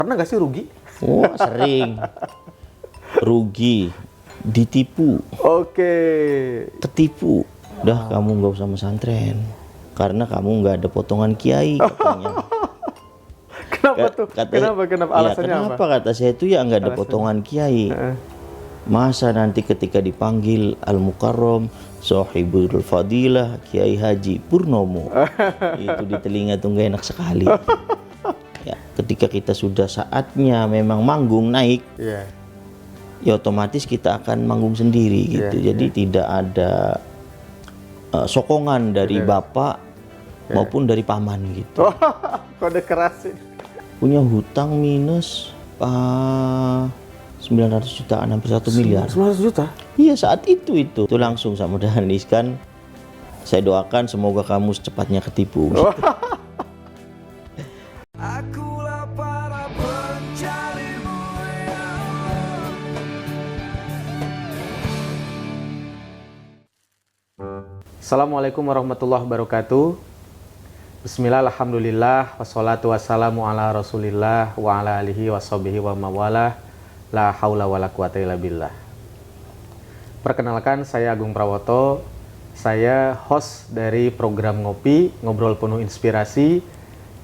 Pernah nggak sih rugi? Wah, sering. Rugi, ditipu, Oke. ketipu. Udah kamu nggak usah pesantren. Karena kamu nggak ada potongan kiai katanya. Kenapa tuh? Kenapa Ya, alasannya apa? kenapa kata saya itu ya nggak ada Alasannya. potongan kiai. Heeh. Masa nanti ketika dipanggil Al-Mukarram Sohibul Fadilah Kiai Haji Purnomo itu di telinga tuh nggak enak sekali. Ya, ketika kita sudah saatnya memang manggung naik, Iya. ya otomatis kita akan manggung sendiri gitu. Iya, Jadi tidak ada sokongan dari bapak maupun dari paman gitu. Oh, kode keras sih. Punya hutang minus 900 jutaan, hampir 1 miliar. 900 juta? Iya, saat itu langsung sama Danis kan. Saya doakan semoga kamu secepatnya ketipu. Akulah para pencarimu, ya Allah. Assalamualaikum warahmatullahi wabarakatuh. Bismillah, alhamdulillah, wassalatu wassalamu ala rasulillah wa ala alihi washabihi wa mawalah. La haula wa la quwata illa billah. Perkenalkan, saya Agung Prawoto. Saya host dari program Ngopi, Ngobrol Penuh Inspirasi,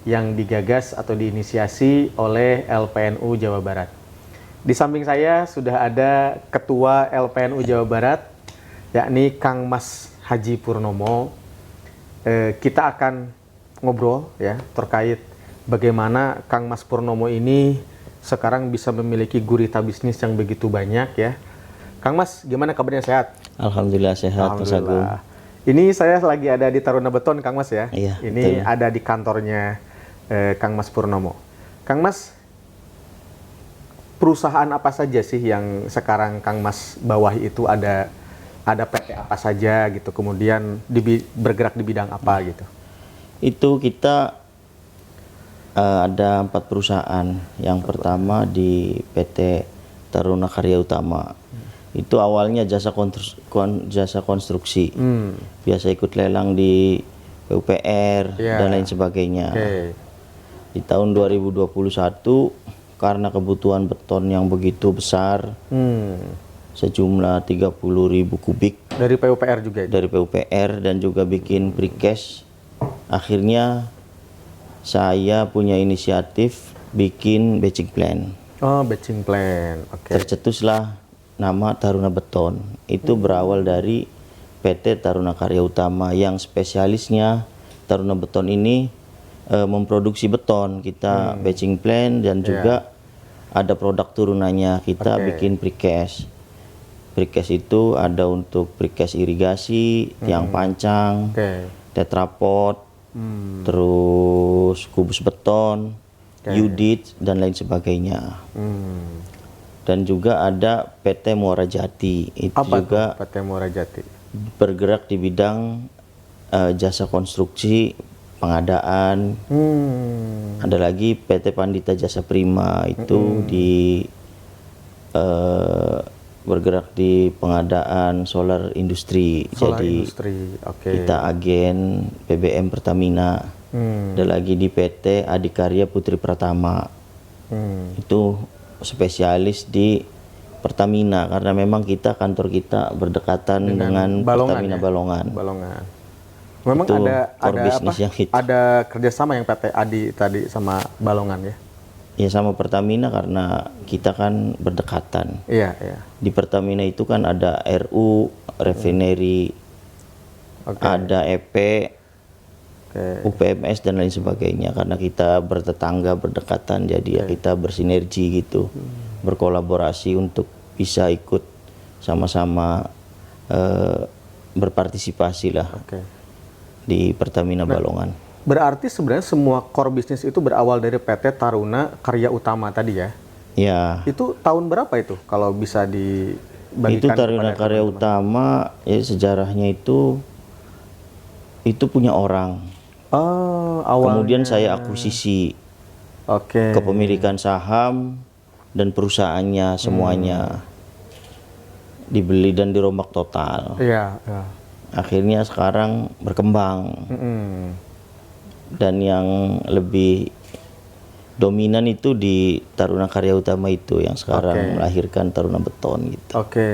yang digagas atau diinisiasi oleh LPNU Jawa Barat. Di samping saya sudah ada Ketua LPNU Jawa Barat, yakni Kang Mas Haji Purnomo. Kita akan ngobrol ya terkait bagaimana Kang Mas Purnomo ini sekarang bisa memiliki gurita bisnis yang begitu banyak ya. Kang Mas, gimana kabarnya, sehat? Alhamdulillah sehat, Mas Agung. Ini saya lagi ada di Taruna Beton, Kang Mas ya. Iya, ini betul. ada di kantornya Kang Mas Purnomo. Kang Mas, perusahaan apa saja sih yang sekarang Kang Mas bawahi itu ada PT apa saja gitu, kemudian bergerak di bidang apa gitu? Itu kita ada 4 perusahaan. Yang pertama di PT Taruna Karya Utama. Itu awalnya jasa konstruksi. Biasa ikut lelang di PUPR dan lain sebagainya. Di tahun 2021 karena kebutuhan beton yang begitu besar, sejumlah 30.000 kubik Dari PUPR juga itu? dari PUPR dan juga bikin precast, akhirnya saya punya inisiatif bikin batching plan. Oh, batching plan. Oke. Tercetuslah nama Taruna Beton. Itu berawal dari PT Taruna Karya Utama yang spesialisnya Taruna Beton ini memproduksi beton. Kita batching plan dan juga ada produk turunannya. Kita bikin precast. Precast itu ada untuk precast irigasi, tiang pancang, tetrapod, terus kubus beton, unit dan lain sebagainya. Dan juga ada PT Muara Jati. Itu Apa juga tuh PT Muara Jati? bergerak di bidang jasa konstruksi, pengadaan. Ada lagi PT Pandita Jasa Prima, itu di bergerak di pengadaan solar industri. Solar Jadi industri. Oke. kita agen PBM Pertamina. Ada lagi di PT Adikarya Putri Pratama. Itu spesialis di Pertamina karena memang kantor kita berdekatan dengan Pertamina ya? Balongan. Balongan. Memang Itu ada core apa? business yang hit. Ada kerjasama yang PT Adi tadi sama Balongan ya? Ya sama Pertamina karena kita kan berdekatan. Iya, iya. Di Pertamina itu kan ada RU, refinery, ada EP, UPMS dan lain sebagainya. Karena kita bertetangga, berdekatan, jadi ya kita bersinergi gitu, berkolaborasi untuk bisa ikut sama-sama berpartisipasi lah di Pertamina Balongan. Berarti sebenarnya semua core bisnis itu berawal dari PT Taruna Karya Utama tadi ya? Ya. Itu tahun berapa itu kalau bisa dibagikan? Itu Taruna kepada Karya teman-teman? Utama ya sejarahnya itu punya orang. Oh, awalnya. Kemudian saya akuisisi kepemilikan saham dan perusahaannya semuanya dibeli dan dirombak total. Iya, iya. Akhirnya sekarang berkembang. Dan yang lebih dominan itu di Taruna Karya Utama itu yang sekarang Oke. melahirkan Taruna Beton gitu. Oke.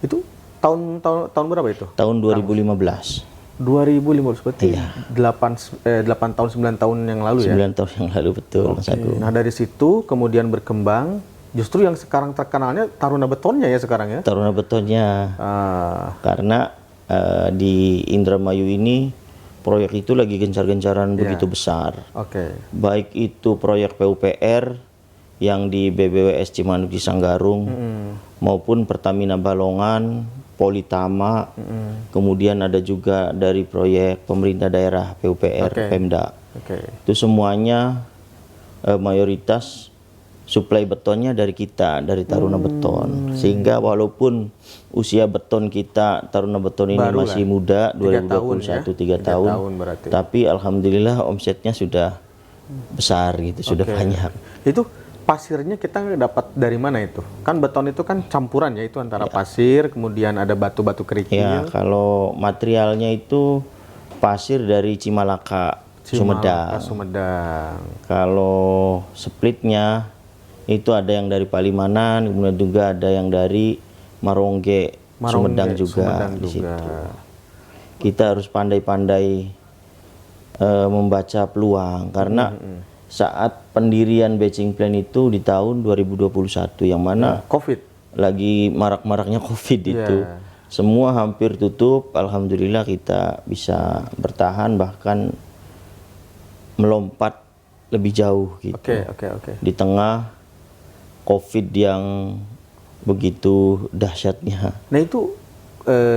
Itu tahun berapa itu? Tahun 2015, 2015 berarti Iya. 8 tahun 9 tahun yang lalu ya. 9 tahun yang lalu betul Mas Oke. Agung. Nah, dari situ kemudian berkembang justru yang sekarang terkenalnya Taruna Betonnya ya sekarang ya. Taruna Betonnya Ah, karena di Indramayu ini proyek itu lagi gencar-gencaran Iya. begitu besar. oke. Baik itu proyek PUPR yang di BBWS Cimanuk di Sanggarung maupun Pertamina Balongan, Politama, kemudian ada juga dari proyek pemerintah daerah PUPR, Oke. Pemda. Oke. Itu semuanya mayoritas suplai betonnya dari kita, dari Taruna Beton. Sehingga walaupun usia beton kita Taruna Beton ini Baru masih lah. muda, 3 tahun 2021 ya? 3 3 tahun, tahun berarti. tapi alhamdulillah omsetnya sudah besar gitu, sudah Oke. banyak. Itu pasirnya kita dapat dari mana itu? Kan beton itu kan campuran ya, itu antara Iya. pasir, kemudian ada batu-batu kerikil. Ya, kalau materialnya itu pasir dari Cimalaka, Cimalaka, Sumedang. Sumedang. Kalau splitnya itu ada yang dari Palimanan, kemudian juga ada yang dari Marongge, Sumedang juga Sumedang di juga. situ. Kita harus pandai-pandai membaca peluang karena saat pendirian batching plan itu di tahun 2021 yang mana Covid. lagi marak-maraknya Covid itu. Iya. Semua hampir tutup, alhamdulillah kita bisa bertahan bahkan melompat lebih jauh gitu. Oke. Di tengah Covid yang begitu dahsyatnya. Nah, itu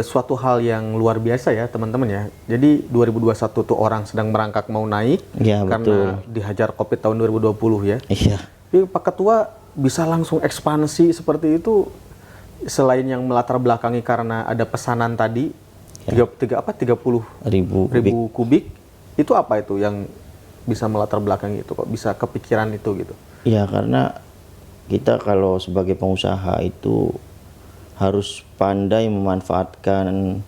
suatu hal yang luar biasa ya, teman-teman ya. Jadi 2021 tuh orang sedang merangkak mau naik Ya, karena dihajar Covid tahun 2020 ya. Iya, Tapi Pak Ketua bisa langsung ekspansi seperti itu selain yang melatar belakangi karena ada pesanan tadi 30 ribu kubik. ribu kubik, itu apa itu yang bisa melatar belakangi itu kok bisa kepikiran itu gitu? Ya, karena kita kalau sebagai pengusaha itu harus pandai memanfaatkan,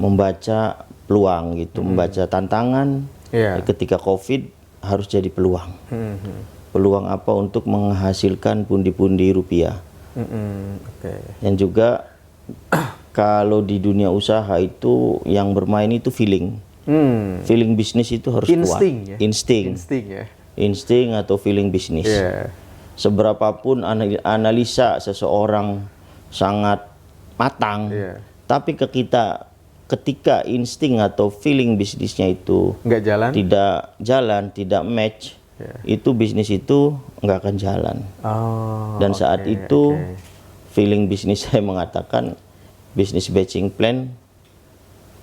membaca peluang gitu, membaca tantangan. Iya. Ketika Covid harus jadi peluang. Peluang apa untuk menghasilkan pundi-pundi rupiah. Oke. Dan juga kalau di dunia usaha itu yang bermain itu feeling. Feeling bisnis itu harus Insting kuat. ya? Insting. Insting ya. Insting atau feeling bisnis. Iya. Seberapapun analisa seseorang sangat matang, Iya. tapi ketika insting atau feeling bisnisnya itu Nggak jalan? tidak jalan, tidak match, itu bisnis itu nggak akan jalan. Oh. Dan saat oke, itu oke. feeling bisnis saya mengatakan bisnis batching plan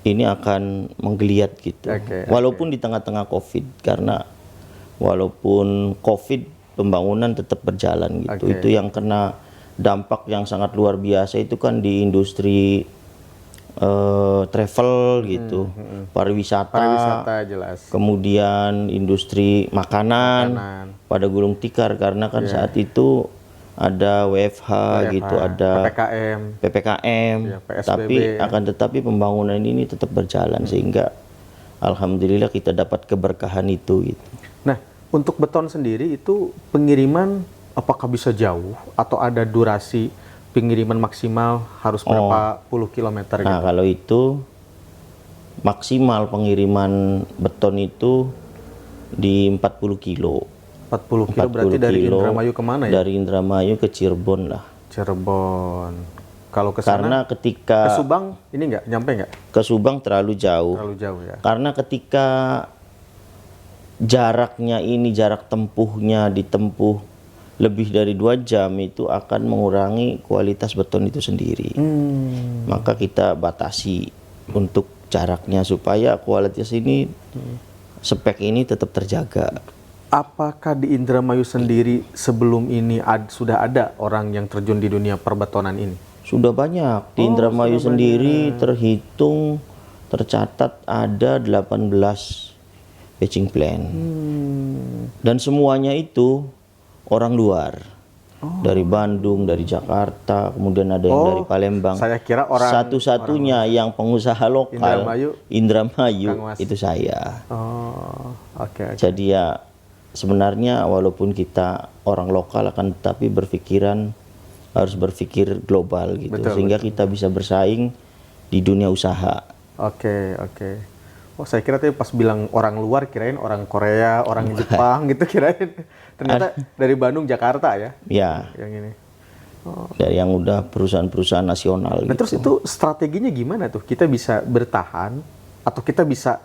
ini akan menggeliat gitu. Oke, Walaupun di tengah-tengah Covid, karena walaupun Covid pembangunan tetap berjalan gitu. Oke. Itu yang kena dampak yang sangat luar biasa itu kan di industri travel gitu, Pariwisata jelas. kemudian industri makanan pada gulung tikar karena kan saat itu ada WFH gitu, ada PPKM, ya, PSBB. tapi akan tetapi pembangunan ini tetap berjalan sehingga alhamdulillah kita dapat keberkahan itu gitu. Nah, untuk beton sendiri itu pengiriman apakah bisa jauh atau ada durasi pengiriman maksimal harus berapa puluh kilometer gitu? Nah, kalau itu maksimal pengiriman beton itu di 40 kilo. 40 kilo berarti dari kilo Indramayu kemana ya? Dari Indramayu ke Cirebon lah. Cirebon. Kalau ke sana Karena ketika ke Subang ini nggak nyampe nggak? ke Subang terlalu jauh. Terlalu jauh ya. Karena ketika jaraknya ini, jarak tempuhnya ditempuh lebih dari 2 jam itu akan mengurangi kualitas beton itu sendiri. Maka kita batasi untuk jaraknya supaya kualitas ini, spek ini tetap terjaga. Apakah di Indramayu sendiri sebelum ini sudah ada orang yang terjun di dunia perbetonan ini? Sudah banyak. Di Indramayu sendiri terhitung, tercatat ada 18 batching plan. Dan semuanya itu orang luar. Dari Bandung, dari Jakarta, kemudian ada yang dari Palembang. Saya kira orang Satu-satunya yang pengusaha lokal Indramayu, Indramayu Kang Mas. itu saya. Oh, oke. Jadi ya sebenarnya walaupun kita orang lokal akan tetapi harus berpikir global gitu, Betul, sehingga kita bisa bersaing di dunia usaha. Oke, oke. Oh, saya kira tadi pas bilang orang luar kirain orang Korea, orang Jepang gitu kirain. Ternyata dari Bandung, Jakarta ya, Ya, yang ini. dari yang udah perusahaan-perusahaan nasional Nah, gitu. terus itu strateginya gimana tuh? Kita bisa bertahan atau kita bisa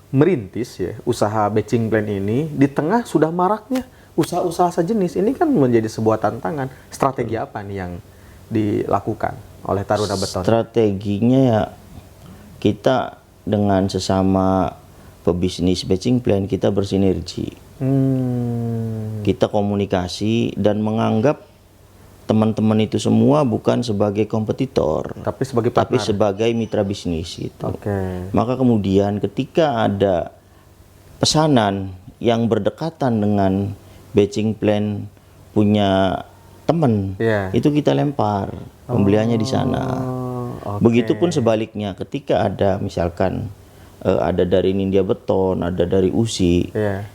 merintis ya usaha batching plant ini di tengah sudah maraknya usaha-usaha sejenis. Ini kan menjadi sebuah tantangan. Strategi apa nih yang dilakukan oleh Taruna Beton? Strateginya ya, kita dengan sesama pebisnis batching plant kita bersinergi. Kita komunikasi dan menganggap teman-teman itu semua bukan sebagai kompetitor, Tapi sebagai tapi partner. sebagai mitra bisnis gitu. Oke. Maka kemudian ketika ada pesanan yang berdekatan dengan batching plan punya teman, Iya. itu kita lempar pembeliannya di sana. Oh, oke. Begitupun sebaliknya, ketika ada misalkan ada dari Nindya Beton, ada dari USI, Iya.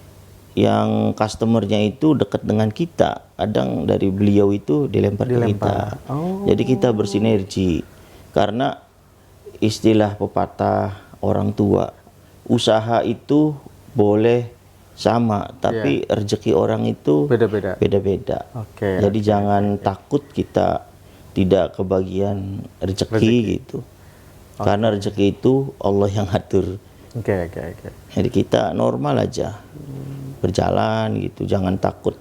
yang customernya itu dekat dengan kita, kadang dari beliau itu dilempar ke kita. Oh. Jadi kita bersinergi, karena istilah pepatah orang tua, usaha itu boleh sama, tapi rezeki orang itu Beda-beda. beda-beda. Oke. Jadi jangan takut kita tidak kebagian rezeki gitu. Karena rezeki itu Allah yang atur. Oke, oke, oke. Jadi kita normal aja berjalan gitu, jangan takut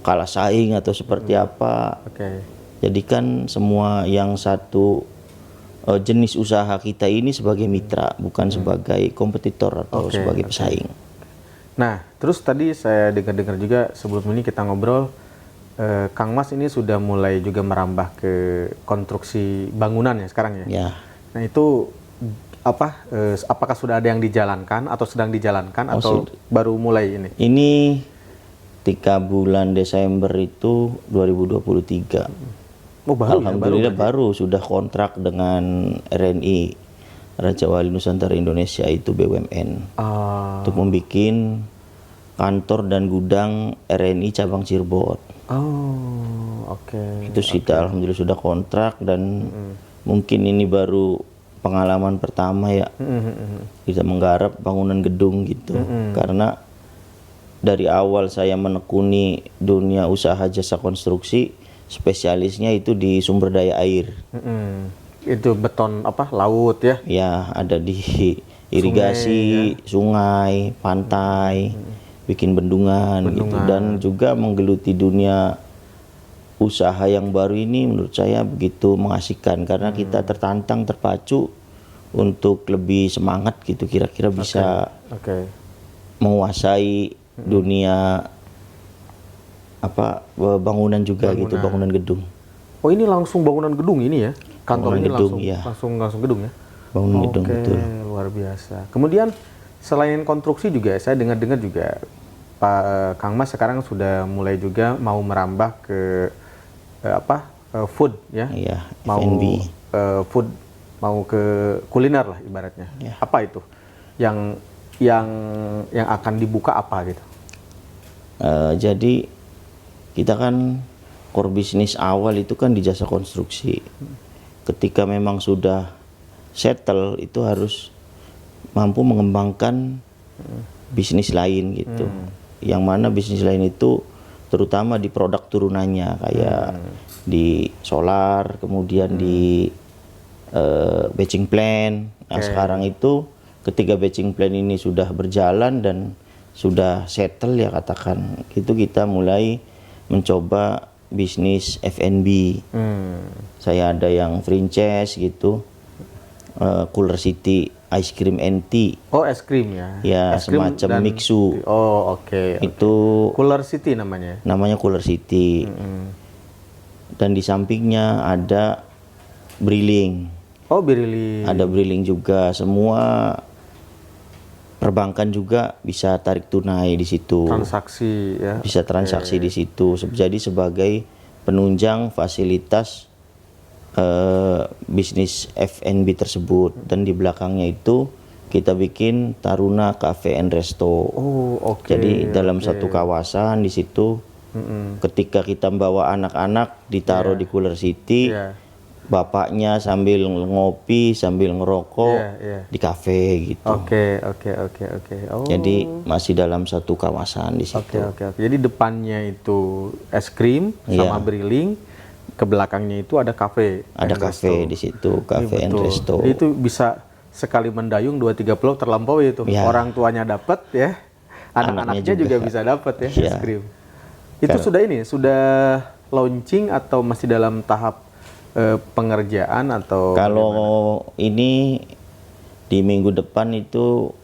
kalah saing atau seperti apa. Oke. Jadikan semua yang satu jenis usaha kita ini sebagai mitra, bukan sebagai kompetitor atau Oke, sebagai oke. pesaing. Nah, terus tadi saya dengar-dengar juga sebelum ini kita ngobrol, Kang Mas ini sudah mulai juga merambah ke konstruksi bangunan ya sekarang ya. Ya, Nah itu apa? Apakah sudah ada yang dijalankan atau sedang dijalankan atau baru mulai ini? ini 3 bulan Desember itu 2023. Oh baru ya, Alhamdulillah baru sudah kontrak dengan RNI, Raja Wali Nusantara Indonesia, itu BUMN, Ah, untuk membuat kantor dan gudang RNI cabang Cirebon. oh, oke. Itu kita alhamdulillah sudah kontrak, dan mungkin ini baru pengalaman pertama ya kita menggarap bangunan gedung gitu. Karena dari awal saya menekuni dunia usaha jasa konstruksi, spesialisnya itu di sumber daya air. Itu beton apa? Laut ya? Ya, ada di irigasi, sungai, pantai, bikin bendungan gitu, dan juga menggeluti dunia usaha yang baru ini menurut saya begitu mengasihkan, karena kita tertantang, terpacu untuk lebih semangat gitu, kira-kira bisa Oke. menguasai dunia apa bangunan juga gitu, bangunan gedung. Oh ini langsung bangunan gedung ini ya? Kantor Bangunan ini gedung, langsung, iya. langsung gedung ya? Bangunan gedung, Oke, betul. luar biasa. Kemudian selain konstruksi juga, saya dengar-dengar juga Pak Kang Mas sekarang sudah mulai juga mau merambah ke food ya? Iya, Mau F&B. food, mau ke kuliner lah ibaratnya. Ya. Apa itu? Yang akan dibuka apa gitu? Jadi kita kan core bisnis awal itu kan di jasa konstruksi. Ketika memang sudah settle, itu harus mampu mengembangkan bisnis lain gitu. Yang mana bisnis lain itu terutama di produk turunannya, kayak di solar, kemudian di batching plant. Nah, sekarang itu ketika batching plant ini sudah berjalan dan sudah settle ya katakan, itu kita mulai mencoba bisnis F&B. Saya ada yang franchise gitu, Cooler City Ice Cream and Tea. Oh es krim ya? Ya, Es krim semacam dan- mixu. Oh oke. Itu Cooler City namanya. namanya Cooler City. Dan di sampingnya ada Briling. Oh Birili. Ada Briling juga. Semua perbankan juga bisa tarik tunai di situ. Transaksi ya. Bisa transaksi di situ. Jadi sebagai penunjang fasilitas bisnis F&B tersebut. Dan di belakangnya itu kita bikin Taruna Cafe and Resto. Oh, oke. Jadi dalam oke. satu kawasan di situ, ketika kita bawa anak-anak ditaruh di Cooler City, Iya. bapaknya sambil ngopi, sambil ngerokok Iya, iya. di kafe gitu. Oke. Oh. Jadi masih dalam satu kawasan di situ. Oke. Jadi depannya itu es krim sama Iya. briling, ke belakangnya itu ada kafe. Ada and kafe resto. di situ, Ini Cafe and betul. Resto. Jadi itu bisa sekali mendayung 2-3 pulau terlampaui itu. Ya. Orang tuanya dapat ya, anak-anaknya Anaknya juga juga. bisa dapat ya, Ya. es krim. Itu sudah launching atau masih dalam tahap pengerjaan atau Kalau ini di minggu depan itu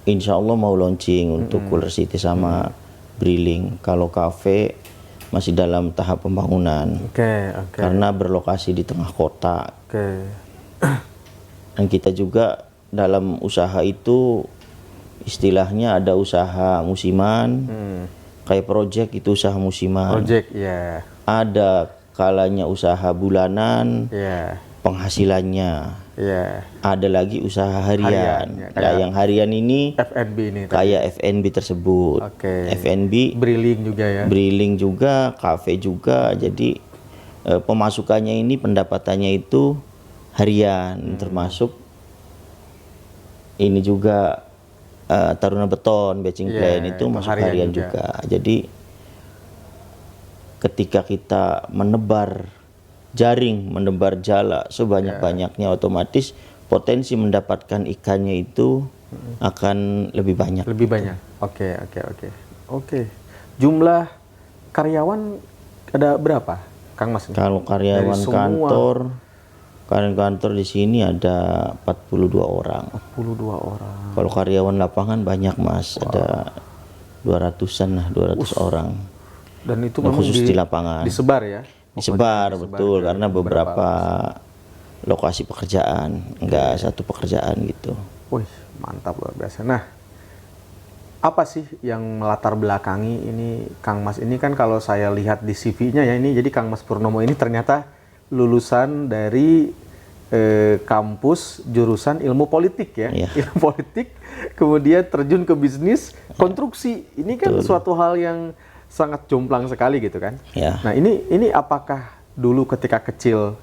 insya Allah mau launching untuk Cooler City sama Briling. Kalau kafe masih dalam tahap pembangunan Oke. karena berlokasi di tengah kota. Oke. Dan kita juga dalam usaha itu istilahnya ada usaha musiman, kayak project itu usaha musiman. Project ya. Ada kalanya usaha bulanan, Ya. penghasilannya. Ya. Ada lagi usaha harian. Harian, ya, Nah, kayak yang harian ini F&B ini tadi. kayak F&B tersebut. Oke. F&B, Briling juga ya. briling juga, kafe juga. Jadi pemasukannya ini, pendapatannya itu harian, termasuk ini juga Taruna Beton, batching Iya, plan itu itu masuk harian harian juga. juga. Jadi ketika kita menebar jaring, menebar jala sebanyak-banyaknya, otomatis potensi mendapatkan ikannya itu akan lebih banyak. Lebih banyak. Oke. Jumlah karyawan ada berapa, Kang Mas? Kalau karyawan Dari semua. kantor di sini ada 42 orang. 42 orang. Kalau karyawan lapangan banyak Mas, ada 200-an lah, 200 orang. Dan itu Nah, memang khusus di lapangan. disebar ya? Disebar, betul, ke karena beberapa lokasi pekerjaan, enggak satu pekerjaan gitu. Wih, mantap luar biasa. Nah, apa sih yang melatar belakangi ini Kang Mas ini? Kan kalau saya lihat di CV-nya ya ini, jadi Kang Mas Purnomo ini ternyata lulusan dari kampus jurusan ilmu politik ya. Iya. Ilmu politik, kemudian terjun ke bisnis konstruksi. Ini kan suatu hal yang sangat jomplang sekali gitu kan. Ya. Nah, ini apakah dulu ketika kecil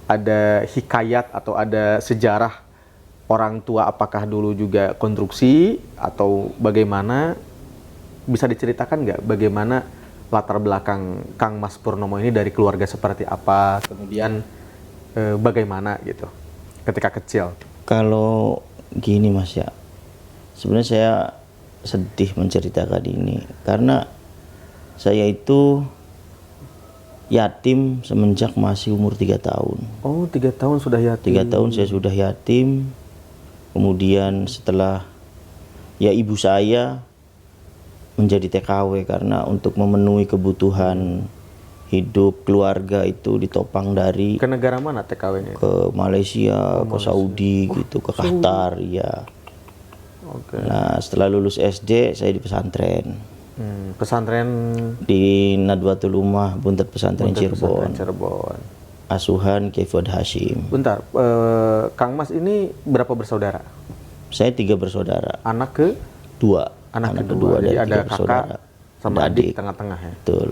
ada hikayat atau ada sejarah orang tua, apakah dulu juga konstruksi atau bagaimana? Bisa diceritakan nggak bagaimana latar belakang Kang Mas Purnomo ini, dari keluarga seperti apa, kemudian bagaimana gitu ketika kecil? Kalau gini Mas ya, sebenarnya saya sedih menceritakan ini karena saya itu yatim semenjak masih umur 3 tahun. Oh, 3 tahun sudah yatim. 3 tahun saya sudah yatim. Kemudian setelah ya ibu saya menjadi TKW karena untuk memenuhi kebutuhan hidup keluarga itu ditopang dari Ke negara mana TKW-nya? ke Malaysia, ke Saudi gitu, ke Qatar ya. Oke. Nah, setelah lulus SD saya di pesantren Pesantren di Nadwatul Ummah Buntet Pesantren Pesantren Cirebon. Cirebon. Asuhan Kiai Fuad Hashim. Bentar, Kang Mas ini berapa bersaudara? Saya 3 bersaudara, Anak ke? 2. Anak kedua. Jadi dari ada 3 kakak bersaudara. sama Ada adik tengah-tengah ya. Betul.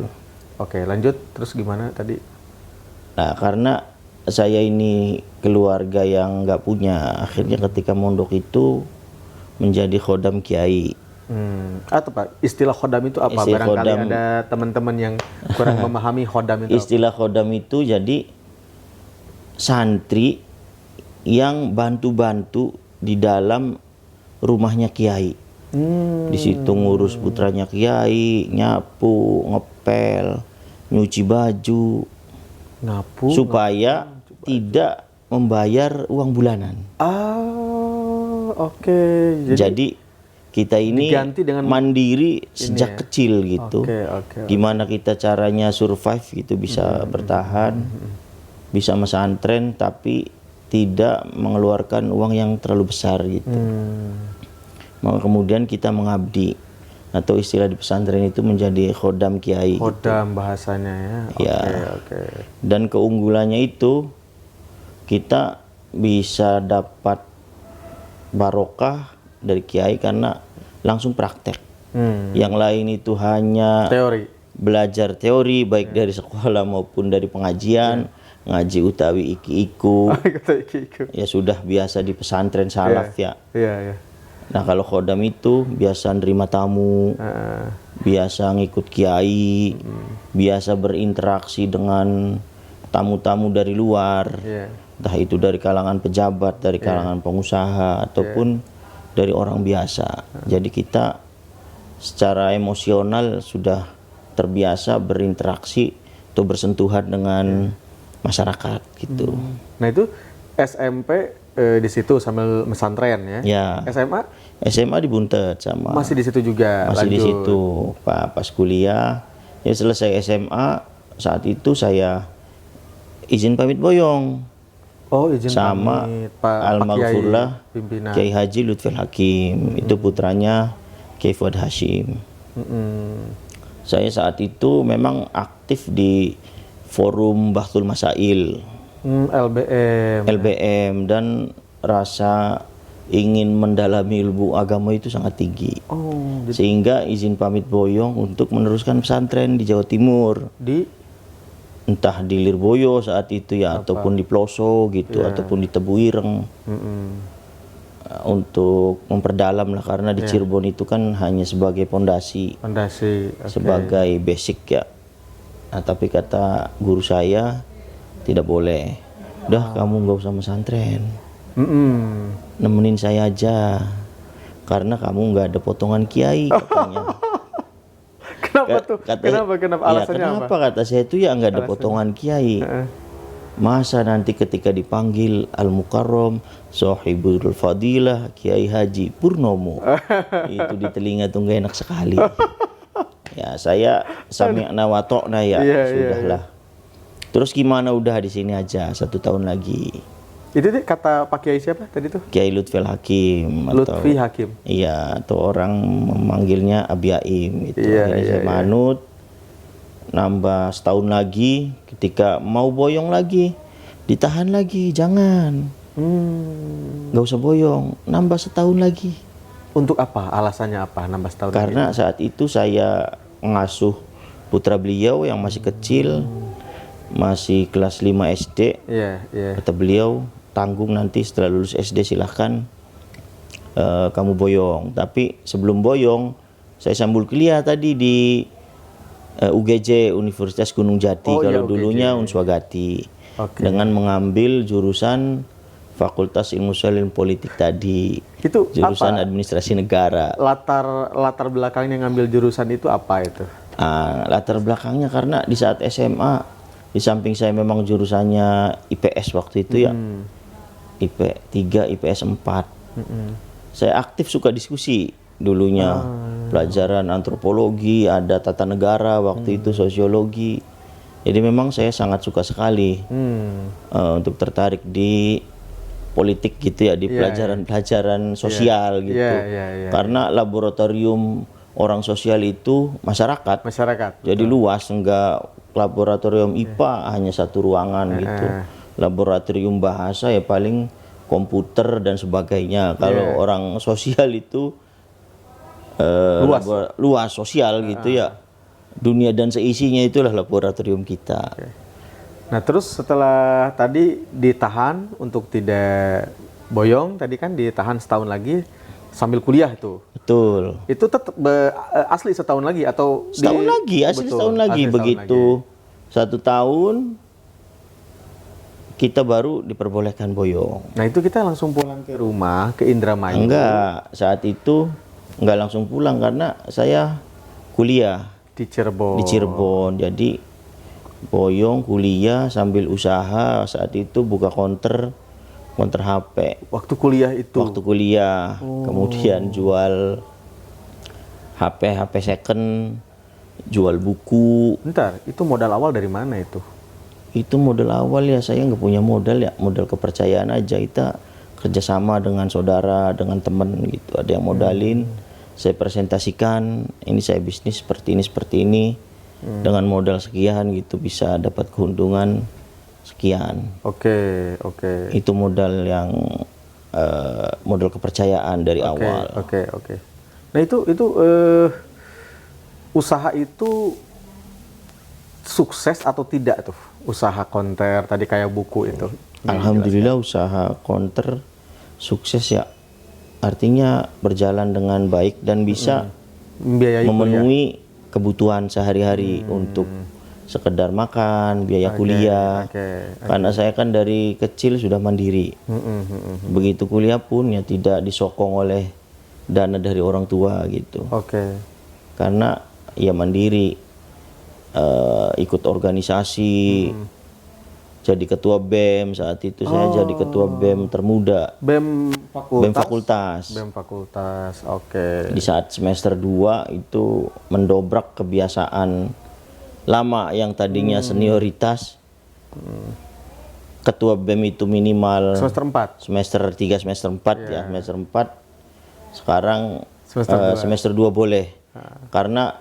Oke, lanjut. Terus gimana tadi? Nah, karena saya ini keluarga yang nggak punya, akhirnya ketika mondok itu menjadi khodam kiai. Atau Pak, istilah khodam itu apa? Istilah Barangkali khodam- ada teman-teman yang kurang memahami khodam itu apa? Istilah khodam itu jadi santri yang bantu-bantu di dalam rumahnya kiai. Di situ ngurus putranya kiai, nyapu, ngepel, nyuci baju, Ngapu. supaya tidak membayar uang bulanan. Oke. Jadi kita ini diganti dengan mandiri sejak ya? kecil gitu. Oke. Gimana kita caranya survive gitu, bisa bertahan, bisa mesantren tapi tidak mengeluarkan uang yang terlalu besar gitu. Maka kemudian kita mengabdi, atau istilah di pesantren itu menjadi khodam kiai. Khodam bahasanya ya. Ya. Oke. Dan keunggulannya itu kita bisa dapat barokah dari kiai karena langsung praktek. Hmm. Yang lain itu hanya Teori. belajar teori baik dari sekolah maupun dari pengajian, ngaji utawi iki-iku. Kata Iki. Ya sudah biasa di pesantren salaf ya. Iya, iya. Nah kalau khodam itu biasa nerima tamu, biasa ngikut kiai, biasa berinteraksi dengan tamu-tamu dari luar, Iya. entah itu dari kalangan pejabat, dari kalangan pengusaha, ataupun dari orang biasa. Jadi kita secara emosional sudah terbiasa berinteraksi atau bersentuhan dengan masyarakat gitu. Nah itu SMP di situ sambil pesantren ya. Ya. SMA SMA di Buntet sama masih di situ juga. masih di lanjut. situ. Pas kuliah, ya selesai SMA saat itu saya izin pamit boyong Oh izin sama pamit, Pak almarhumlah Kiai pimpinan. Kiai Haji Lutfil Hakim, itu putranya Kiai Fuad Hashim. Saya saat itu memang aktif di forum Bahtul Masail, LBM. LBM, dan rasa ingin mendalami ilmu agama itu sangat tinggi. Oh, Sehingga izin pamit boyong untuk meneruskan pesantren di Jawa Timur. di Entah di Lirboyo saat itu ya, ataupun di Ploso gitu, ataupun di Tebu Ireng. Untuk memperdalam lah, karena di Cirebon itu kan hanya sebagai pondasi, fondasi. Oke. sebagai basic ya. Nah, tapi kata guru saya tidak boleh. Udah kamu nggak usah pesantren, nemenin saya aja, karena kamu nggak ada potongan kiai katanya. Kenapa tuh? Kenapa Ya, alasannya apa? kenapa kata saya itu ya nggak ada potongan kiai. Masa nanti ketika dipanggil Al-Mukarram Sohibul Fadilah Kiai Haji Purnomo itu di telinga tuh nggak enak sekali. Ya saya sami'na wa ta'na ya, sudahlah. Terus gimana, udah di sini aja 1 tahun lagi. Itu deh kata Pak Kiai siapa tadi tuh? Kiai Lutfil Hakim Lutfi Hakim. Iya, atau orang memanggilnya Abi Aim gitu. Akhirnya saya manut, nambah setahun lagi. Ketika mau boyong lagi, ditahan lagi, jangan, nggak usah boyong, nambah setahun lagi. Untuk apa? Alasannya apa? Nambah setahun Karena saat itu saya ngasuh putra beliau yang masih kecil, masih kelas 5 SD. Iya, iya. Kata beliau, tanggung nanti setelah lulus SD silahkan kamu boyong. Tapi sebelum boyong, saya sambil kuliah tadi di UGJ Universitas Gunung Jati, kalau dulunya Unswagati, dengan mengambil jurusan Fakultas Ilmu Sosial dan Politik tadi. Itu jurusan apa? Administrasi Negara. Latar belakangnya ngambil jurusan itu apa itu? Latar belakangnya karena di saat SMA, di samping saya memang jurusannya IPS waktu itu ya, IP 3, IPS 4. Saya aktif suka diskusi dulunya, pelajaran antropologi, ada tata negara waktu itu, sosiologi. Jadi memang saya sangat suka sekali untuk tertarik di politik gitu ya, di pelajaran-pelajaran sosial gitu. Karena laboratorium orang sosial itu masyarakat. Jadi luas, enggak laboratorium IPA hanya satu ruangan gitu. Laboratorium bahasa ya paling komputer dan sebagainya. Kalau orang sosial itu luas sosial gitu ya. Dunia dan seisinya itulah laboratorium kita. Nah terus setelah tadi ditahan untuk tidak boyong, tadi kan ditahan setahun lagi sambil kuliah itu. Betul. Itu tetap asli setahun lagi atau setahun lagi, asli setahun lagi. Begitu 1 tahun kita baru diperbolehkan boyong. Nah itu kita langsung pulang ke rumah, ke Indramayu. Enggak, saat itu enggak langsung pulang karena saya kuliah di Cirebon. Di Cirebon. Jadi boyong, kuliah sambil usaha. Saat itu buka counter HP. Waktu kuliah itu? Waktu kuliah. Kemudian jual HP second, jual buku. Bentar, itu modal awal dari mana itu? Itu modal awal ya, saya nggak punya modal ya, modal kepercayaan aja. Kita kerjasama dengan saudara, dengan teman gitu. Ada yang modalin, saya presentasikan, ini saya bisnis seperti ini. Dengan modal sekian gitu bisa dapat keuntungan sekian. Oke. Itu modal yang modal kepercayaan dari awal. Oke. Nah itu usaha itu sukses atau tidak tuh? Usaha konter tadi kayak buku itu. Alhamdulillah usaha konter sukses ya. Artinya berjalan dengan baik dan bisa Membiayai memenuhi kebutuhan sehari-hari untuk sekedar makan, biaya kuliah. Oke. Karena saya kan dari kecil sudah mandiri. Begitu kuliah pun ya tidak disokong oleh dana dari orang tua gitu. Oke. Karena ya mandiri, ikut organisasi, jadi ketua BEM saat itu. Saya jadi ketua BEM termuda, BEM fakultas. BEM fakultas. BEM fakultas. Oke. Di saat semester 2 itu mendobrak kebiasaan lama yang tadinya senioritas. Ketua BEM itu minimal Semester 4. semester 3, semester 4 ya, semester 4. Sekarang Semester 2. semester 2 boleh. Karena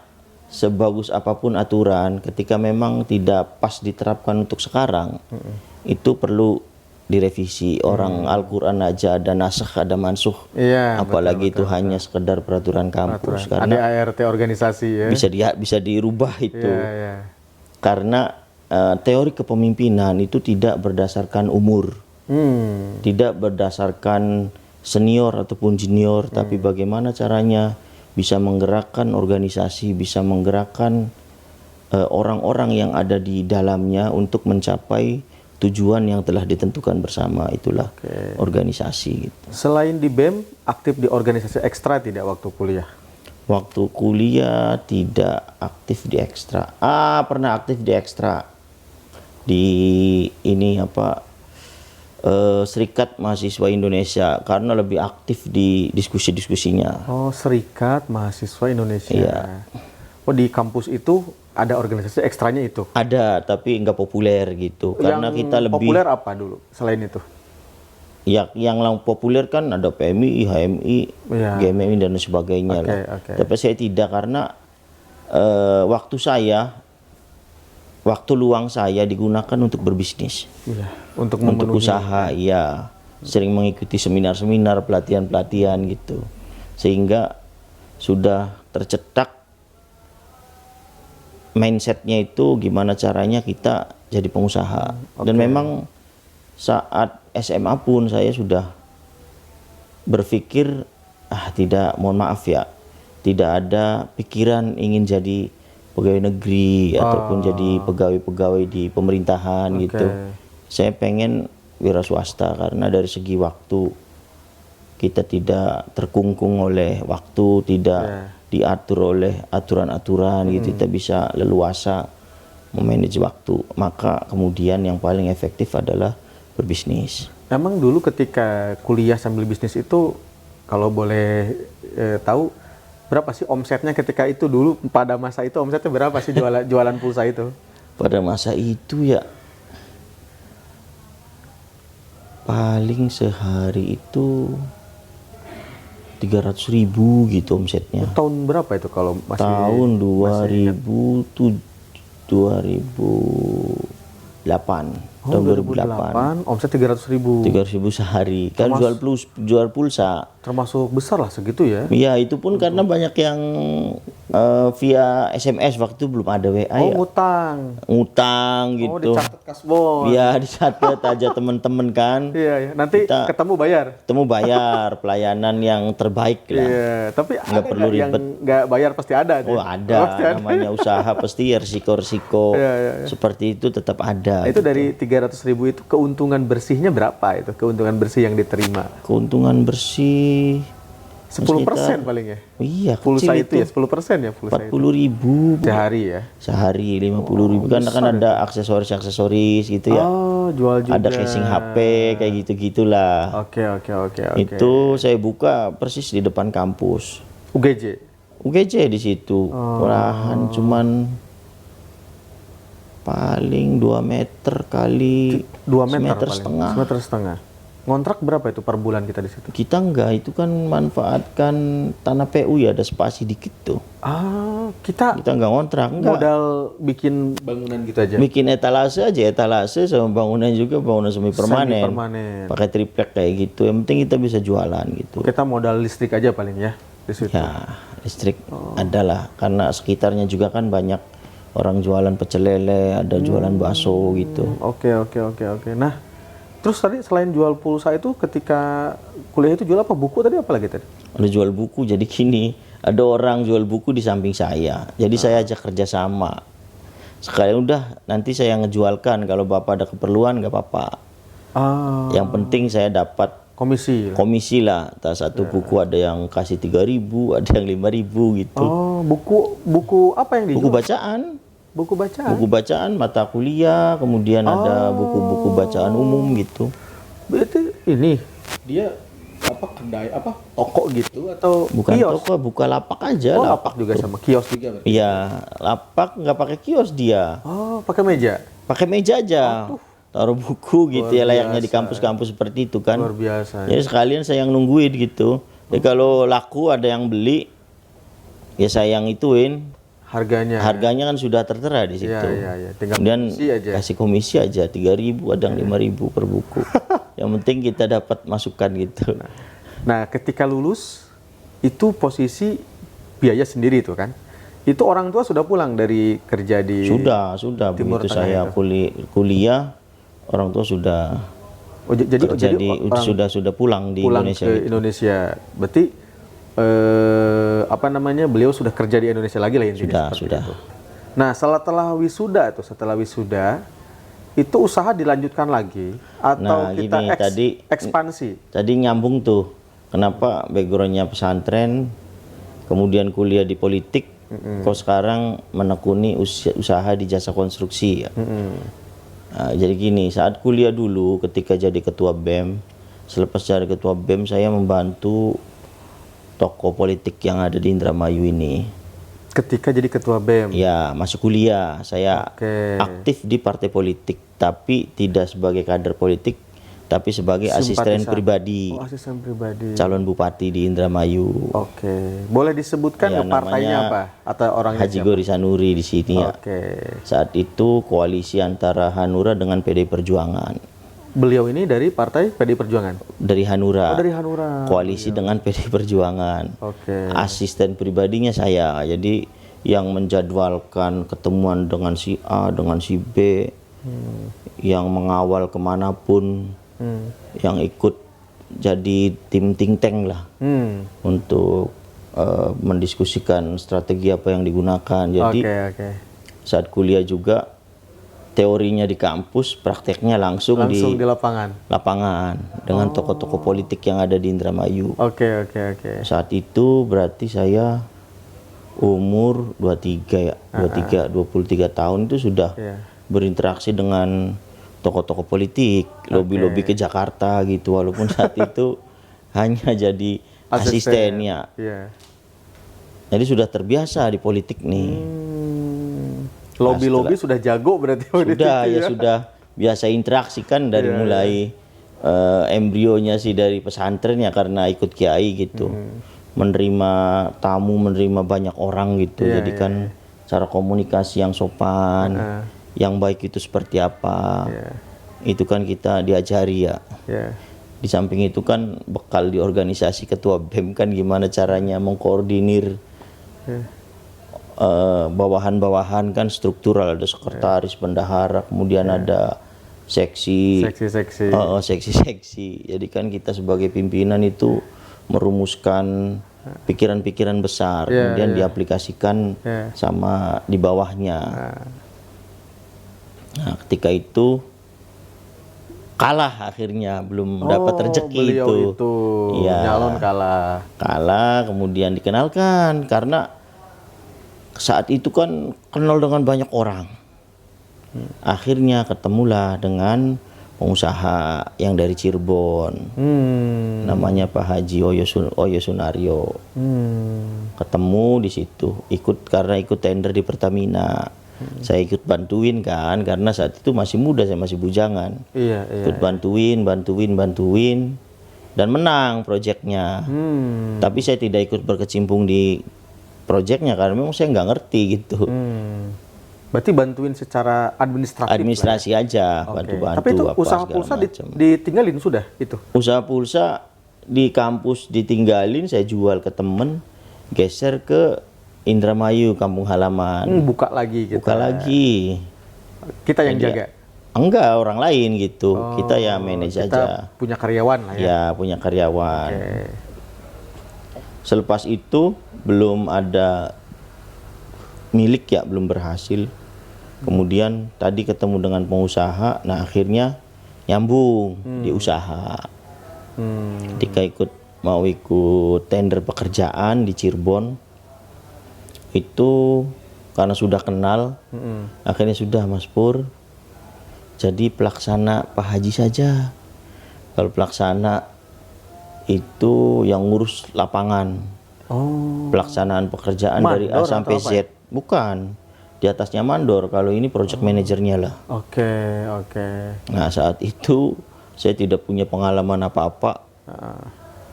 sebagus apapun aturan, ketika memang tidak pas diterapkan untuk sekarang, itu perlu direvisi. Orang Al-Quran aja ada nasakh, ada mansuh. Iya. Apalagi itu hanya sekedar peraturan kampus. Karena ADART organisasi ya. bisa dirubah itu. Iya. Karena teori kepemimpinan itu tidak berdasarkan umur, tidak berdasarkan senior ataupun junior, tapi bagaimana caranya bisa menggerakkan organisasi, bisa menggerakkan orang-orang yang ada di dalamnya untuk mencapai tujuan yang telah ditentukan bersama. Itulah organisasi gitu. Selain di BEM, aktif di organisasi ekstra tidak waktu kuliah? Waktu kuliah tidak aktif di ekstra. Pernah aktif di ekstra di ini Serikat Mahasiswa Indonesia, karena lebih aktif di diskusi-diskusinya. Oh, Serikat Mahasiswa Indonesia. Iya. Oh, di kampus itu ada organisasi ekstranya itu? Ada, tapi nggak populer gitu. Karena Yang kita lebih populer apa dulu selain itu? ya, yang populer kan ada PMI, HMI, Iya. GMI dan sebagainya lah. Oke. Tapi saya tidak, karena waktu luang saya digunakan untuk berbisnis, Iya. Untuk untuk memenuhi. usaha. Ya, sering mengikuti seminar-seminar, pelatihan-pelatihan gitu, sehingga sudah tercetak mindsetnya itu gimana caranya kita jadi pengusaha. Dan memang saat SMA pun saya sudah berpikir mohon maaf ya, tidak ada pikiran ingin jadi pegawai negeri ataupun jadi pegawai-pegawai di pemerintahan gitu. Saya pengen wira swasta, karena dari segi waktu kita tidak terkungkung oleh waktu, tidak diatur oleh aturan-aturan gitu. Kita bisa leluasa memanage waktu. Maka kemudian yang paling efektif adalah berbisnis. Emang dulu ketika kuliah sambil bisnis itu, kalau boleh tahu, berapa sih omsetnya ketika itu dulu, pada masa itu omsetnya berapa sih jualan pulsa itu? Pada masa itu ya paling sehari itu 300.000 gitu omsetnya. Tahun berapa itu kalau masih? Tahun 2008. Oh, Tahun 2008, omset 300.000. 300.000 sehari. Kan jual pulsa. Termasuk besar lah segitu ya? Iya, itu pun karena banyak yang via SMS, waktu itu belum ada WA ya. Ngutang Oh, gitu. dicatat kasbon. Iya, dicatat aja temen-temen kan. Iya. Nanti ketemu bayar. Pelayanan yang terbaik lah. Iya, tapi Nggak ada perlu nggak yang ribet. nggak bayar pasti ada. Oh, ada. Pasti ada. Namanya usaha pasti resiko-resiko seperti itu tetap ada. Itu dari 300.000 itu keuntungan bersihnya berapa itu? Keuntungan bersih yang diterima? Keuntungan bersih 10% paling ya? iya, Pulsa kecil itu ya 10% ya pulsa itu. 40.000 Sehari ya? sehari, 50.000 kan ada aksesoris gitu ya. Oh, jual juga. Ada casing HP kayak gitu-gitulah. Oke. Itu saya buka persis di depan kampus. UGJ? di situ. Lahan cuman paling 2 meter kali 2 meter semeter paling. setengah. Semeter setengah. Ngontrak berapa itu per bulan kita di situ? Kita enggak, itu kan manfaatkan tanah PU ya, ada spasi dikit tuh. Ah, kita Kita enggak ngontrak, enggak. modal bikin bangunan gitu aja. Bikin etalase aja, etalase sama bangunan juga bangunan semi permanen. Permanen. Pakai triplek kayak gitu. Yang penting kita bisa jualan gitu. Kita modal listrik aja paling ya di situ. Ya, listrik adalah karena sekitarnya juga kan banyak orang jualan pecel lele, ada jualan bakso gitu. Oke. Nah, terus tadi selain jual pulsa itu ketika kuliah itu jual apa? Buku tadi apa lagi tadi? Ada jual buku, jadi gini, ada orang jual buku di samping saya. Jadi saya ajak kerjasama. Sekalian udah, nanti saya ngejualkan, kalau bapak ada keperluan nggak apa-apa. Ah, Yang penting saya dapat komisi. komisi lah. Atas satu buku ada yang kasih 3.000, ada yang 5.000 gitu. Oh, buku apa yang Buku dijual? bacaan. Buku bacaan. Buku bacaan, mata kuliah, kemudian ada buku-buku bacaan umum gitu. Berarti ini dia apa kedai apa toko gitu atau Bukan kios? toko, buka lapak aja. Oh, Lapak. lapak juga sama kios juga berarti. Iya, lapak nggak pakai kios dia. Oh, pakai meja. Pakai meja aja. Taruh buku gitu ya, layaknya di kampus-kampus seperti itu kan. Luar biasa. Jadi sekalian saya yang nungguin gitu. Jadi kalau laku ada yang beli, ya saya yang ituin. Harganya. Harganya kan sudah tertera di situ. Iya. Tinggal Kemudian komisi aja. kasih komisi aja 3.000, ada yang 5.000 per buku. Yang penting kita dapat masukan gitu. Nah, ketika lulus itu posisi biaya sendiri itu kan. Itu orang tua sudah pulang dari kerja di Sudah Timur begitu Tengah saya itu. kuliah, orang tua sudah Oh, jadi kerja di orang sudah pulang di pulang Indonesia ke gitu. Indonesia. Berarti apa namanya? Beliau sudah kerja di Indonesia lagi lah intinya. seperti Sudah. itu. Nah, setelah wisuda itu usaha dilanjutkan lagi atau Nah, kita gini, ekspansi? Tadi nyambung tuh, kenapa backgroundnya pesantren, kemudian kuliah di politik, kok sekarang menekuni usaha di jasa konstruksi ya. Nah, jadi gini, saat kuliah dulu ketika jadi ketua BEM, selepas jadi ketua BEM saya membantu tokoh politik yang ada di Indramayu ini. Ketika jadi ketua BEM. Ya, masuk kuliah, saya Oke. aktif di partai politik, tapi tidak sebagai kader politik, tapi sebagai asisten Simpatisan. pribadi Oh, asisten pribadi. calon bupati di Indramayu. Oke. Boleh disebutkan Ya, ke partainya namanya apa atau orangnya Haji siapa? Gori Sanuri di sini ya. Oke. Saat itu koalisi antara Hanura dengan PDI Perjuangan. Beliau ini dari partai PDI Perjuangan. Dari Hanura. Oh, dari Hanura. Koalisi dengan PDI Perjuangan. Oke. Asisten pribadinya saya. Jadi yang menjadwalkan ketemuan dengan si A, dengan si B, yang mengawal kemanapun, yang ikut jadi tim think tank lah untuk mendiskusikan strategi apa yang digunakan. Jadi Oke. saat kuliah juga teorinya di kampus, prakteknya langsung Langsung di di lapangan dengan tokoh-tokoh politik yang ada di Indramayu. Oke. Saat itu berarti saya umur 23 ya, 23 tahun itu sudah Iya. berinteraksi dengan tokoh-tokoh politik, lobi-lobi ke Jakarta gitu, walaupun saat itu hanya jadi asistennya. Iya. Jadi sudah terbiasa di politik nih. Lobby-lobby sudah jago berarti waktu Sudah itu ya sudah biasa interaksi kan dari mulai embrionya sih dari pesantren ya, karena ikut kiai gitu. Menerima tamu, menerima banyak orang gitu. Jadi kan cara komunikasi yang sopan, yang baik itu seperti apa. Itu kan kita diajari ya. Iya. Di samping itu kan bekal di organisasi ketua BEM kan gimana caranya mengkoordinir bawahan-bawahan kan struktural, ada sekretaris, bendahara, kemudian ada seksi, Seksi-seksi. seksi-seksi. Jadi kan kita sebagai pimpinan itu merumuskan pikiran-pikiran besar, kemudian diaplikasikan sama di bawahnya. Nah, ketika itu kalah akhirnya, belum dapat rezeki beliau itu Iya. nyalon kalah. Kemudian dikenalkan karena saat itu kan kenal dengan banyak orang. Akhirnya ketemulah dengan pengusaha yang dari Cirebon, namanya Pak Haji Oyo Sunario. Ketemu di situ, karena ikut tender di Pertamina. Saya ikut bantuin kan, karena saat itu masih muda, saya masih bujangan. Iya, iya. Ikut bantuin, dan menang proyeknya. Tapi saya tidak ikut berkecimpung di proyeknya karena memang saya nggak ngerti gitu. Berarti bantuin secara administratif lah ya? Administrasi aja, Oke. bantu-bantu Tapi itu apa usaha segala pulsa macam. ditinggalin sudah itu? Usaha pulsa di kampus ditinggalin, saya jual ke temen, geser ke Indramayu, kampung halaman. Buka lagi gitu. Buka lagi. Kita yang Jadi jaga. Enggak, orang lain gitu. Kita ya manage Kita aja. punya karyawan lah ya. Ya, punya karyawan. Oke. Selepas itu belum ada milik ya, belum berhasil. Kemudian tadi ketemu dengan pengusaha, nah akhirnya nyambung di usaha. Ketika mau ikut tender pekerjaan di Cirebon, itu karena sudah kenal, akhirnya sudah Mas Pur, jadi pelaksana Pak Haji saja. Kalau pelaksana itu yang ngurus lapangan, pelaksanaan pekerjaan dari A Mandor sampai atau apa ya? Z. Bukan, di atasnya mandor. Kalau ini project manajernya lah. Oke, oke. Nah saat itu saya tidak punya pengalaman apa-apa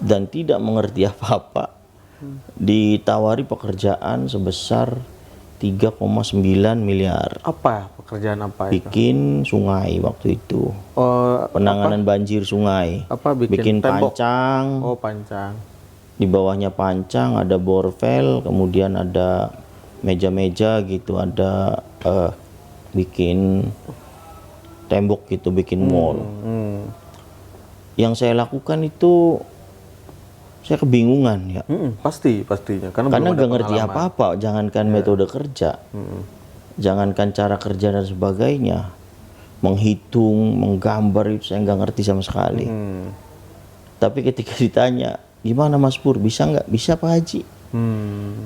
dan tidak mengerti apa-apa. Ditawari pekerjaan sebesar 3,9 miliar. Apa pekerjaan apa itu? Bikin sungai waktu itu. Oh, Penanganan banjir sungai. apa bikin tembok? pancang. Oh, pancang. Di bawahnya pancang ada borvel, kemudian ada meja-meja gitu, ada bikin tembok gitu, bikin mall. Yang saya lakukan itu saya kebingungan ya. Pastinya karena Karena belum ada nggak ngerti pengalaman. apa-apa, jangankan metode kerja, jangankan cara kerja dan sebagainya, menghitung, menggambar itu saya nggak ngerti sama sekali. Tapi ketika ditanya, gimana Mas Pur, bisa nggak? Bisa Pak Haji.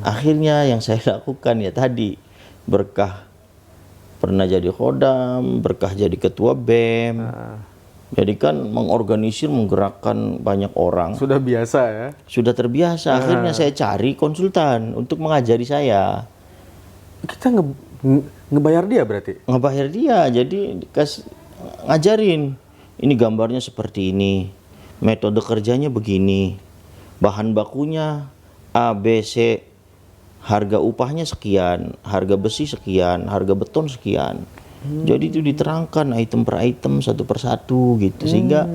Akhirnya yang saya lakukan ya tadi, berkah pernah jadi khodam, berkah jadi ketua BEM. Jadi kan mengorganisir, menggerakkan banyak orang. Sudah biasa ya. Sudah terbiasa. Akhirnya saya cari konsultan untuk mengajari saya. Kita ngebayar dia berarti. Ngebayar dia, jadi ngajarin. Ini gambarnya seperti ini, metode kerjanya begini, bahan bakunya A, B, C, harga upahnya sekian, harga besi sekian, harga beton sekian. Jadi itu diterangkan item per item, satu per satu gitu, sehingga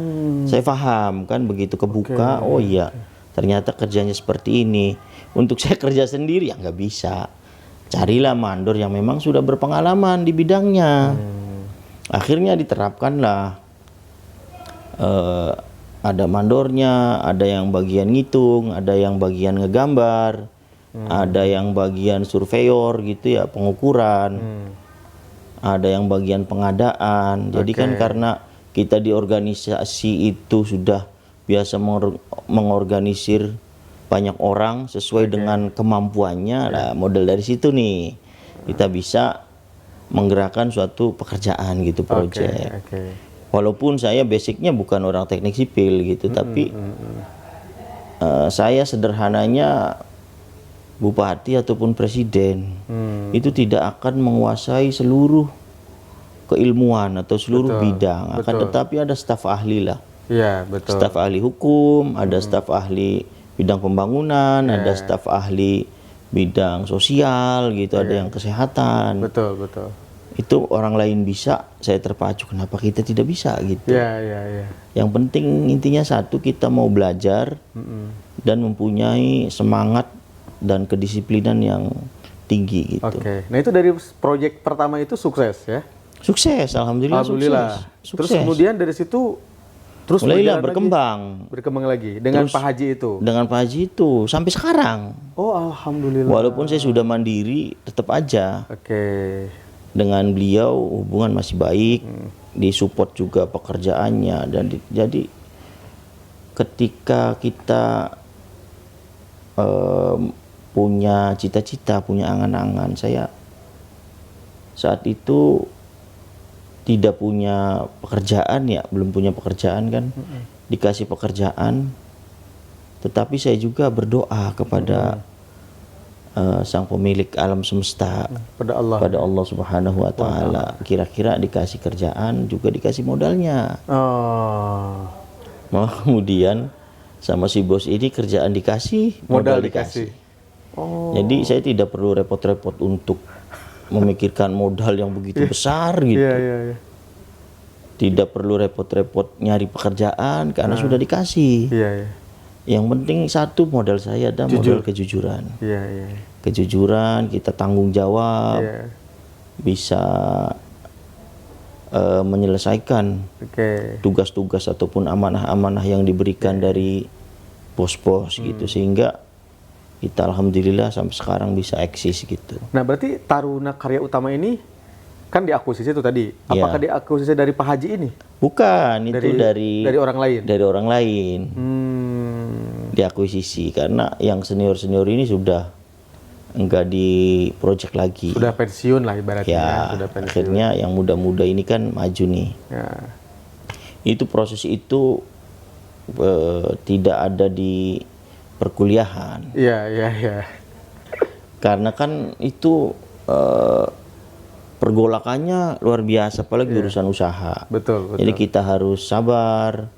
saya paham kan, begitu kebuka, oh iya ternyata kerjanya seperti ini. Untuk saya kerja sendiri ya nggak bisa, carilah mandor yang memang sudah berpengalaman di bidangnya. Akhirnya diterapkanlah, ada mandornya, ada yang bagian ngitung, ada yang bagian ngegambar, ada yang bagian surveyor gitu ya, pengukuran, ada yang bagian pengadaan. Jadi kan karena kita di organisasi itu sudah biasa mengorganisir banyak orang sesuai dengan kemampuannya, nah, model dari situ nih kita bisa menggerakkan suatu pekerjaan gitu, proyek. Walaupun saya basicnya bukan orang teknik sipil gitu, tapi saya sederhananya bupati ataupun presiden itu tidak akan menguasai seluruh keilmuan atau seluruh bidang, akan tetapi ada staf ahli lah. Iya, betul. Staf ahli hukum, ada staf ahli bidang pembangunan, ada staf ahli bidang sosial gitu, ada yang kesehatan. Betul, betul. Itu orang lain bisa, saya terpacu, kenapa kita tidak bisa gitu. Iya. Yang penting intinya satu, kita mau belajar dan mempunyai semangat dan kedisiplinan yang tinggi gitu. Oke. Nah, itu dari proyek pertama itu sukses ya? Sukses, alhamdulillah. Sukses. Terus kemudian dari situ terus mulailah berjalan berkembang lagi dengan Terus Pak Haji itu. Dengan Pak Haji itu sampai sekarang. Oh, alhamdulillah. Walaupun saya sudah mandiri, tetap aja Oke. dengan beliau hubungan masih baik, disupport juga pekerjaannya, dan jadi ketika kita punya cita-cita, punya angan-angan, saya saat itu tidak punya pekerjaan ya, belum punya pekerjaan kan, dikasih pekerjaan, tetapi saya juga berdoa kepada sang pemilik alam semesta, Pada Allah. pada Allah Subhanahu wa taala. Kira-kira dikasih kerjaan juga dikasih modalnya. Oh, Kemudian sama si bos ini kerjaan dikasih, modal dikasih. Oh, Jadi saya tidak perlu repot-repot untuk memikirkan modal yang begitu besar gitu. iya iya iya. Tidak perlu repot-repot nyari pekerjaan karena sudah dikasih. Iya iya. Yang penting satu modal saya ada modal kejujuran. Iya iya. Kejujuran, kita tanggung jawab, Iya. bisa menyelesaikan Oke. tugas-tugas ataupun amanah-amanah yang diberikan dari bos-bos gitu, sehingga kita alhamdulillah sampai sekarang bisa eksis gitu. Nah, berarti Taruna Karya Utama ini kan diakuisisi itu tadi. Apakah diakuisisi dari Pak Haji ini? Bukan, itu dari orang lain. dari orang lain. Diakuisisi karena yang senior-senior ini sudah enggak di project lagi. Sudah pensiun lah ibaratnya. Ya, Sudah pensiun. akhirnya yang muda-muda ini kan maju nih. Ya. Itu proses itu tidak ada di perkuliahan. Iya iya iya. Karena kan itu pergolakannya luar biasa, apalagi urusan usaha. Betul betul. Jadi kita harus sabar,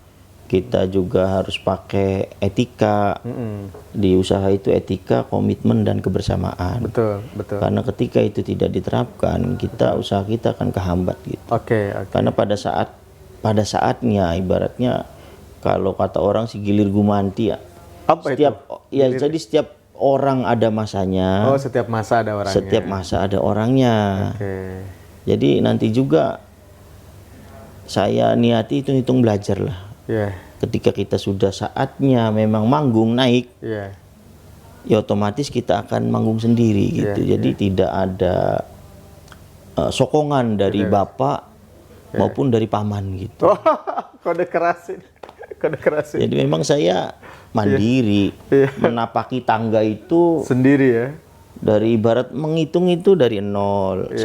kita juga harus pakai etika. Di usaha itu etika, komitmen, dan kebersamaan. Betul betul. Karena ketika itu tidak diterapkan, usaha kita akan kehambat gitu. Oke oke. Karena pada saatnya ibaratnya kalau kata orang si gilir gumanti ya. Apa Setiap itu? ya jadi setiap orang ada masanya. Oh, setiap masa ada orangnya. Setiap masa ada orangnya. Oke. Jadi nanti juga saya niati hitung-hitung belajar lah. Iya. Ketika kita sudah saatnya memang manggung naik, Iya. ya otomatis kita akan manggung sendiri gitu. Jadi tidak ada sokongan dari bapak maupun dari paman gitu. Oh, kode keras ini. Kode keras ini. Jadi memang saya mandiri, menapaki tangga itu Sendiri ya. dari ibarat menghitung itu dari 0, 1,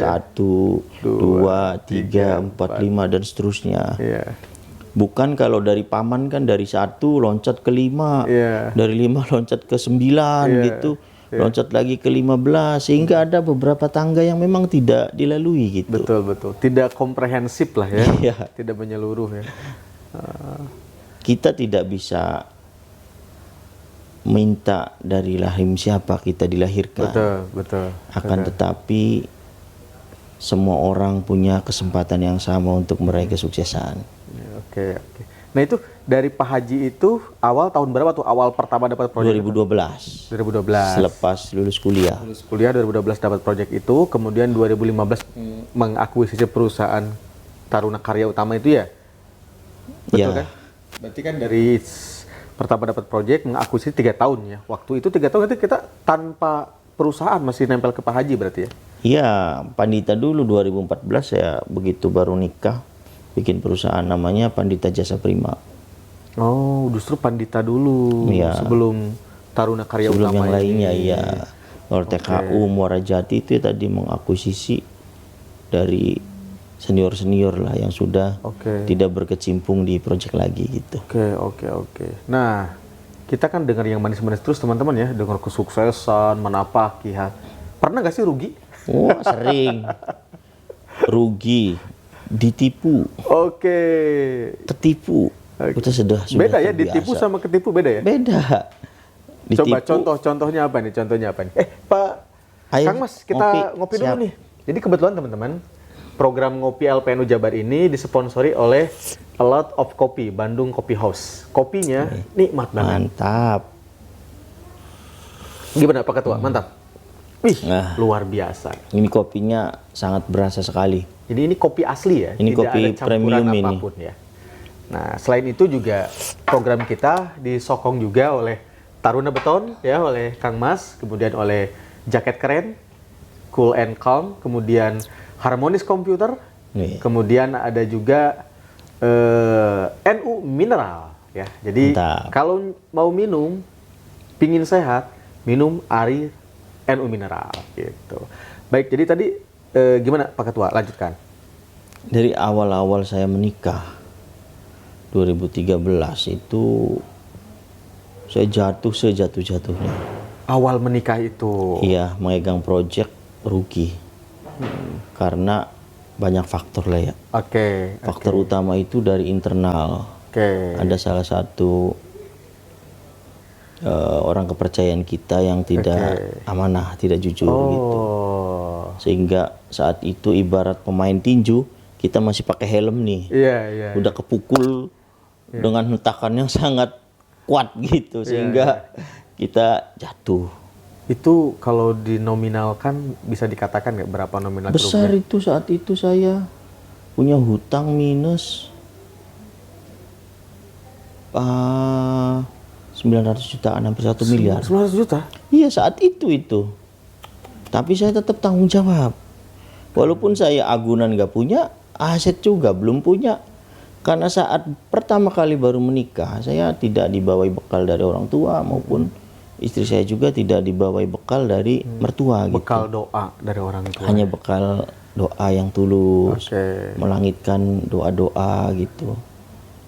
2, 3, 4, 5 dan seterusnya. Iya. Bukan kalau dari paman kan dari 1 loncat ke 5, Iya. dari 5 loncat ke 9 gitu, loncat lagi ke 15, sehingga ada beberapa tangga yang memang tidak dilalui gitu. Betul betul. Tidak komprehensif lah ya. Iya. Tidak menyeluruh ya. Kita tidak bisa minta dari rahim siapa kita dilahirkan. Betul betul. Akan tetapi semua orang punya kesempatan yang sama untuk meraih kesuksesan. Ya, oke oke. Nah itu dari Pak Haji itu awal tahun berapa tuh awal pertama dapat proyek? 2012. 2012. Selepas lulus kuliah. Lulus kuliah 2012 dapat proyek itu, kemudian 2015 mengakuisisi perusahaan Taruna Karya Utama itu ya? Betul Ya. kan? Berarti kan dari pertama dapat proyek mengakuisisi 3 tahun ya. Waktu itu 3 tahun itu kita tanpa perusahaan masih nempel ke Pak Haji berarti ya? Iya, Pandita dulu 2014 saya begitu baru nikah bikin perusahaan namanya Pandita Jasa Prima. Oh, justru Pandita dulu Iya. sebelum Taruna Karya Sebelum Utama yang lainnya ini. iya. Kalau TKU Muara Jati itu ya tadi mengakuisisi dari senior-senior lah yang sudah Oke. tidak berkecimpung di proyek lagi gitu. Oke. Nah, kita kan dengar yang manis-manis terus teman-teman ya, dengar kesuksesan, menapaki ya. Pernah nggak sih rugi? Wah, sering. Rugi, ditipu, Oke. ketipu. Kita sudah Beda ya, terbiasa. ditipu sama ketipu beda ya? Beda. Coba Ditipu, contohnya apa nih? Contohnya apa nih? Pak Ayo, Kang Mas, kita ngopi dulu Siap. nih. Jadi kebetulan teman-teman, program ngopi LPNU Jabar ini disponsori oleh A Lot of Coffee, Bandung Coffee House. Kopinya nikmat banget. Mantap. Gimana Pak Ketua? Mantap. Wih, Nah. luar biasa. Ini kopinya sangat berasa sekali. Jadi ini kopi asli ya, Ini tidak kopi ada campuran premium ini. apapun ya. Nah, selain itu juga program kita disokong juga oleh Taruna Beton ya, oleh Kang Mas, kemudian oleh Jaket Keren, Cool and Calm, kemudian Harmonis Computer, Nih. kemudian ada juga NU Mineral ya. Jadi Mantap. kalau mau minum, pingin sehat, minum Ari NU Mineral gitu. Baik, jadi tadi gimana Pak Ketua? Lanjutkan. Dari awal-awal saya menikah 2013 itu saya jatuh sejatuh-jatuhnya. Awal menikah itu. Iya, megang project rugi. Karena banyak faktor lah ya. Oke. Faktor utama itu dari internal. Oke. Ada salah satu orang kepercayaan kita yang tidak amanah, tidak jujur gitu. Oh. Sehingga saat itu ibarat pemain tinju, kita masih pakai helm nih. Iya, iya. Udah kepukul dengan hentakan yang sangat kuat gitu, sehingga kita jatuh. Itu kalau dinominalkan bisa dikatakan nggak berapa nominal Besar kerugian? itu saat itu saya punya hutang minus 900 jutaan, hampir 1 miliar. 900 juta? Iya, saat itu. Tapi saya tetap tanggung jawab. Walaupun saya agunan nggak punya, aset juga belum punya. Karena saat pertama kali baru menikah, saya tidak dibawai bekal dari orang tua maupun istri saya juga tidak dibawai bekal dari mertua gitu. Bekal doa dari orang tua. Hanya bekal doa yang tulus, Oke. melangitkan doa-doa gitu.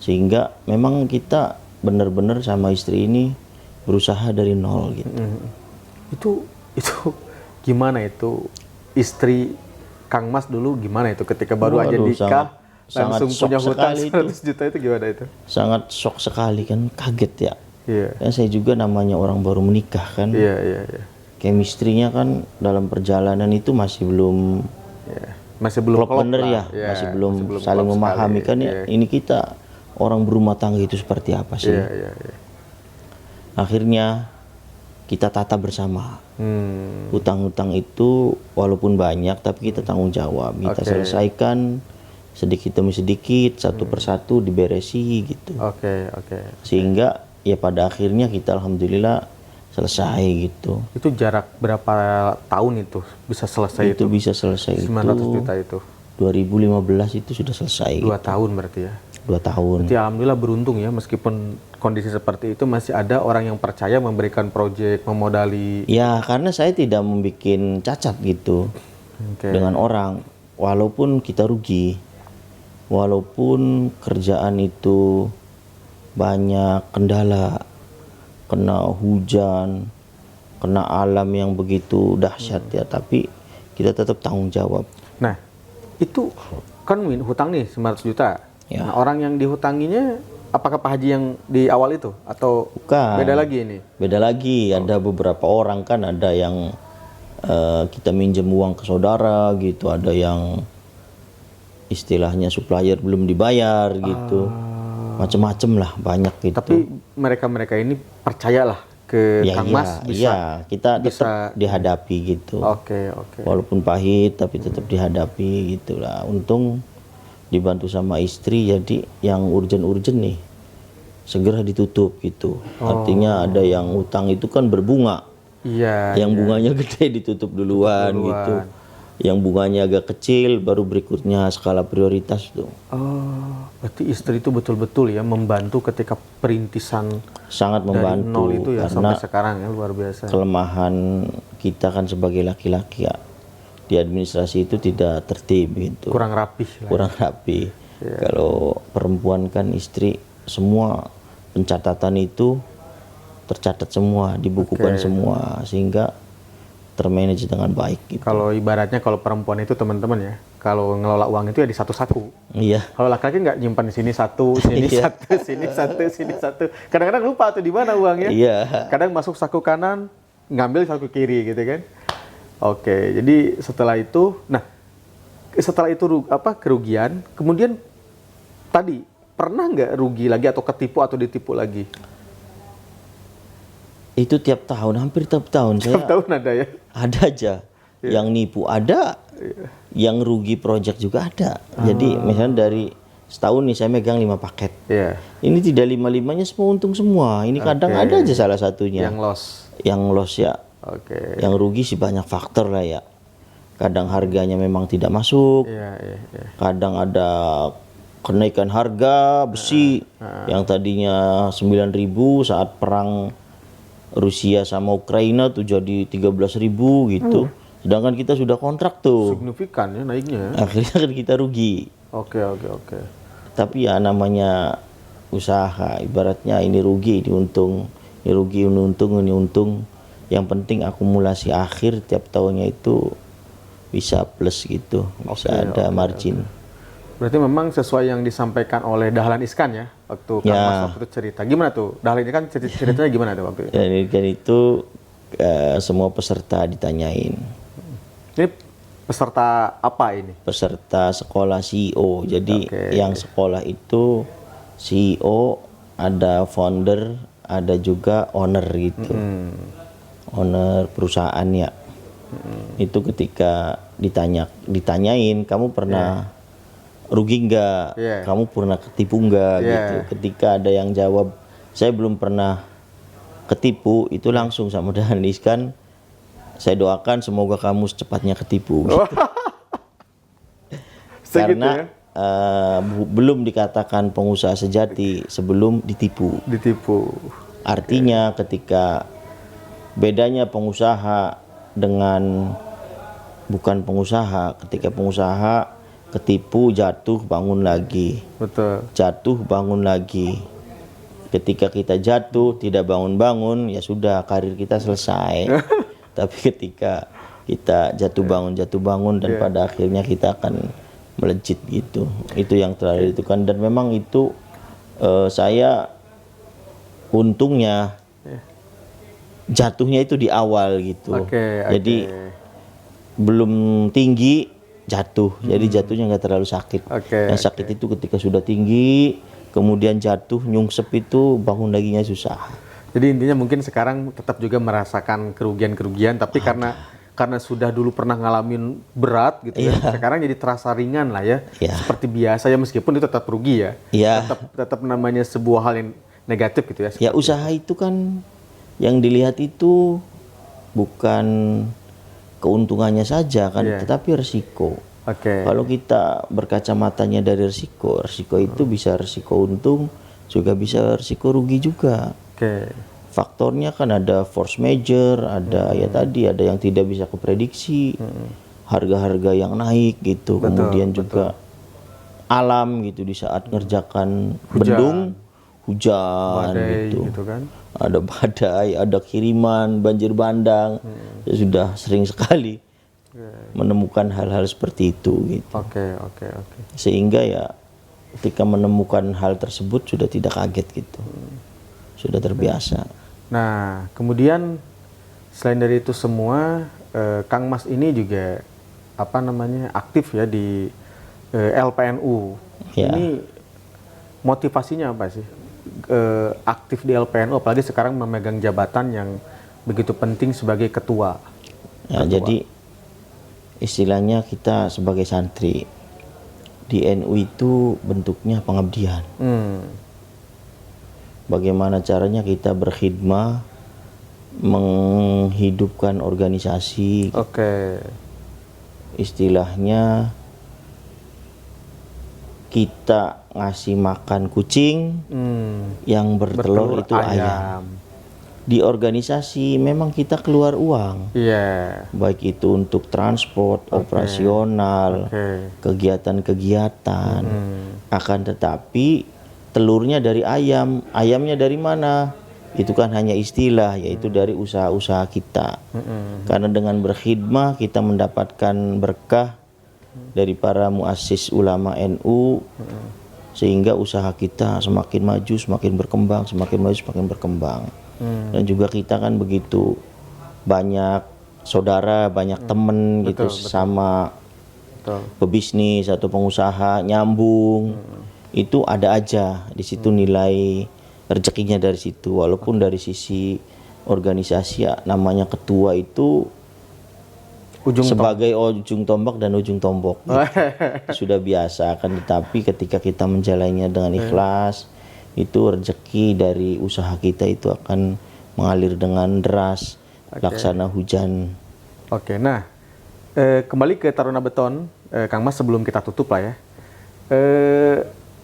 Sehingga memang kita benar-benar sama istri ini berusaha dari nol gitu. Itu gimana itu istri Kang Mas dulu gimana itu ketika baru aja Waduh, nikah langsung sangat punya shock hutang sekali 100 juta itu gimana itu? Sangat shock sekali kan, kaget ya. Iya. Dan saya juga namanya orang baru menikah kan. Iya. Chemistry-nya kan dalam perjalanan itu masih belum Iya. Masih belum klop bener lah. ya, Iya, masih belum klop saling memahami sekali. kan ya. Ini kita orang berumah tangga itu seperti apa sih? Iya. Akhirnya kita tata bersama. Hmm. Hutang-hutang itu walaupun banyak tapi kita tanggung jawab. Kita Oke. selesaikan sedikit demi sedikit, satu persatu diberesi gitu. Oke. Sehingga ya pada akhirnya kita alhamdulillah selesai gitu. Itu jarak berapa tahun itu bisa selesai Itu itu? bisa selesai 900 itu juta itu. 2015 itu sudah selesai. 2 tahun berarti ya. 2 tahun. Berarti alhamdulillah beruntung ya, meskipun kondisi seperti itu masih ada orang yang percaya memberikan proyek, memodali. Ya karena saya tidak membuat cacat gitu Oke. dengan orang, walaupun kita rugi, walaupun kerjaan itu banyak kendala, kena hujan, kena alam yang begitu dahsyat ya, tapi kita tetap tanggung jawab. Nah, itu kan hutang nih 900 juta. Ya. Nah, orang yang dihutanginya apakah Pak Haji yang di awal itu atau Bukan. beda lagi ini? Beda lagi, ada beberapa orang kan, ada yang kita minjem uang ke saudara gitu, ada yang istilahnya supplier belum dibayar gitu, macem-macem lah, banyak gitu. Tapi mereka ini percayalah ke Kang Mas bisa. Iya, kita bisa- tetap dihadapi gitu. Oke. Walaupun pahit tapi tetap dihadapi gitulah. Untung dibantu sama istri, jadi yang urgen-urgen nih segera ditutup gitu. Artinya ada yang utang itu kan berbunga. Iya. Yang bunganya gede ditutup duluan gitu. Yang bunganya agak kecil baru berikutnya skala prioritas tuh. Oh, berarti istri itu betul-betul ya membantu ketika perintisan Sangat dari membantu nol itu ya karena sampai sekarang ya, luar biasa. kelemahan kita kan sebagai laki-laki ya, di administrasi itu tidak tertib gitu. Kurang rapih lah. Kurang rapi. Kalau perempuan kan istri semua pencatatan itu tercatat semua, dibukukan semua sehingga termanage dengan baik gitu. Kalau ibaratnya kalau perempuan itu teman-teman ya, kalau ngelola uang itu ya di satu saku. Iya. Kalau laki-laki nggak nyimpan di sini satu, sini Iya. satu, sini satu. Kadang-kadang lupa tuh di mana uangnya. Iya. Kadang masuk saku kanan, ngambil saku kiri gitu kan. Oke, jadi setelah itu, kerugian, kemudian tadi pernah nggak rugi lagi atau ketipu atau ditipu lagi? Itu tiap tahun, hampir tiap tahun saya Tiap tahun ada ya? ada aja. Yang nipu ada, yang rugi project juga ada. Jadi misalnya dari setahun nih saya megang 5 paket. Iya. Ini tidak 5-5-nya semua untung semua. Ini kadang Oke. ada aja salah satunya. Yang loss. Yang loss ya. Oke. Yang rugi sih banyak faktor lah ya. Kadang harganya memang tidak masuk. Iya. Kadang ada kenaikan harga besi yang tadinya 9.000 saat perang Rusia sama Ukraina tuh jadi 13.000 gitu. Sedangkan kita sudah kontrak tuh. Signifikan ya naiknya. Akhirnya kan kita rugi. Oke. Tapi ya namanya usaha, ibaratnya ini rugi, ini untung, ini rugi, ini untung, ini untung. Yang penting akumulasi akhir tiap tahunnya itu bisa plus gitu, bisa ada margin. Berarti memang sesuai yang disampaikan oleh Dahlan Iskan ya, waktu Kang Ya. Mas waktu itu cerita. Gimana tuh? Dahlan ini kan ceritanya gimana tuh waktu itu? Dan itu semua peserta ditanyain. Ini peserta apa ini? Peserta sekolah CEO. Jadi yang sekolah itu CEO, ada founder, ada juga owner gitu. Owner perusahaan ya. Itu ketika ditanyain, kamu pernah rugi nggak? Kamu pernah ketipu nggak? Gitu. Ketika ada yang jawab, saya belum pernah ketipu, itu langsung sama Dahlan Iskan, saya doakan semoga kamu secepatnya ketipu. Gitu. Karena belum dikatakan pengusaha sejati sebelum ditipu. Artinya ketika bedanya pengusaha dengan bukan pengusaha, ketika pengusaha ketipu, jatuh, bangun lagi. Betul. Jatuh, bangun lagi. Ketika kita jatuh, tidak bangun-bangun, ya sudah, karir kita selesai. Tapi ketika kita jatuh bangun, dan pada akhirnya kita akan melejit gitu. Itu yang terakhir itu kan. Dan memang itu saya untungnya jatuhnya itu di awal gitu. Jadi belum tinggi jatuh, jadi jatuhnya nggak terlalu sakit. Yang sakit itu ketika sudah tinggi, kemudian jatuh, nyungsep itu bangun laginya susah. Jadi intinya mungkin sekarang tetap juga merasakan kerugian-kerugian, tapi karena sudah dulu pernah ngalamin berat gitu ya, sekarang jadi terasa ringan lah ya, seperti biasa ya, meskipun itu tetap rugi ya. Tetap namanya sebuah hal yang negatif gitu ya. Ya usaha itu kan yang dilihat itu bukan keuntungannya saja kan, tetapi resiko. Kalau kita berkacamatanya dari resiko itu bisa resiko untung, juga bisa resiko rugi juga. Faktornya kan ada force major, ada ya tadi ada yang tidak bisa keprediksi, harga-harga yang naik gitu, kemudian juga alam gitu di saat ngerjakan bendung, hujan gitu kan. Ada badai, ada kiriman, banjir bandang. Saya sudah sering sekali menemukan hal-hal seperti itu gitu. Sehingga ya ketika menemukan hal tersebut sudah tidak kaget gitu. Sudah terbiasa. Nah, kemudian selain dari itu semua, Kang Mas ini juga aktif ya di LPNU. Ini motivasinya apa sih? Aktif di LPNU, apalagi sekarang memegang jabatan yang begitu penting sebagai ketua. Jadi istilahnya kita sebagai santri di NU itu bentuknya pengabdian. Bagaimana caranya kita berkhidmah, menghidupkan organisasi. Istilahnya kita ngasih makan kucing, yang bertelur itu ayam. Di organisasi memang kita keluar uang, baik itu untuk transport, operasional, kegiatan-kegiatan. Akan tetapi telurnya dari ayam, ayamnya dari mana? Itu kan hanya istilah, yaitu dari usaha-usaha kita. Karena dengan berkhidmah kita mendapatkan berkah dari para muassis ulama NU, sehingga usaha kita semakin maju, semakin berkembang, semakin maju, semakin berkembang. Dan juga kita kan begitu banyak saudara, banyak temen gitu, sama pebisnis atau pengusaha, nyambung. Itu ada aja di situ nilai rezekinya dari situ. Walaupun dari sisi organisasi ya, namanya ketua itu sebagai ujung tombak dan ujung tombok gitu. Sudah biasa kan, tetapi ketika kita menjalannya dengan ikhlas, itu rezeki dari usaha kita itu akan mengalir dengan deras, laksana hujan. Nah kembali ke Taruna Beton, Kang Mas, sebelum kita tutup lah ya,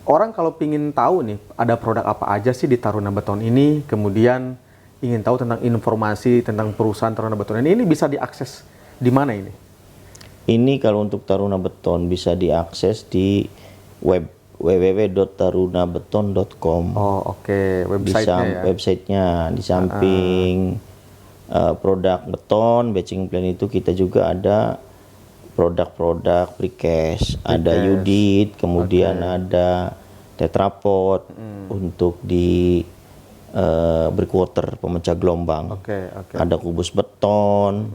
orang kalau pingin tahu nih ada produk apa aja sih di Taruna Beton ini, kemudian ingin tahu tentang informasi tentang perusahaan Taruna Beton ini bisa diakses di mana ini? Ini kalau untuk Taruna Beton bisa diakses di web www.tarunabeton.com. Websitenya Websitenya di samping produk beton, batching plan itu kita juga ada produk-produk precast, ada Udit, kemudian ada tetrapod untuk di breakwater, pemecah gelombang. Oke. Ada kubus beton,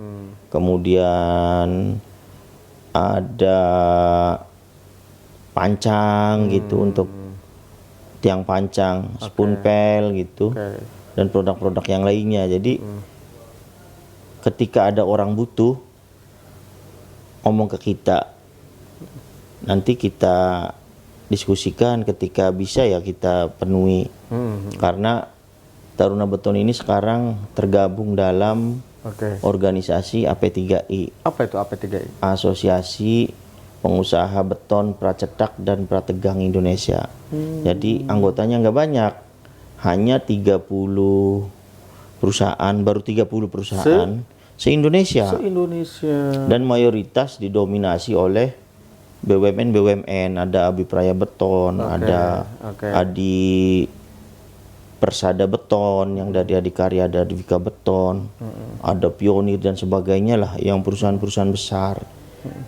kemudian ada pancang gitu untuk tiang pancang, spoon pel gitu, dan produk-produk yang lainnya. Jadi ketika ada orang butuh, ngomong ke kita, nanti kita diskusikan, ketika bisa ya kita penuhi. Karena Taruna Beton ini sekarang tergabung dalam organisasi AP3I. Apa itu AP3I? Asosiasi Pengusaha Beton Pracetak dan Prategang Indonesia. Jadi anggotanya nggak banyak, hanya 30 perusahaan, baru 30 perusahaan se-Indonesia. Dan mayoritas didominasi oleh BUMN, ada Abipraya Beton, ada Adi Persada Beton, yang dari Adikarya ada Adivika Beton, ada Pionir dan sebagainya lah, yang perusahaan-perusahaan besar.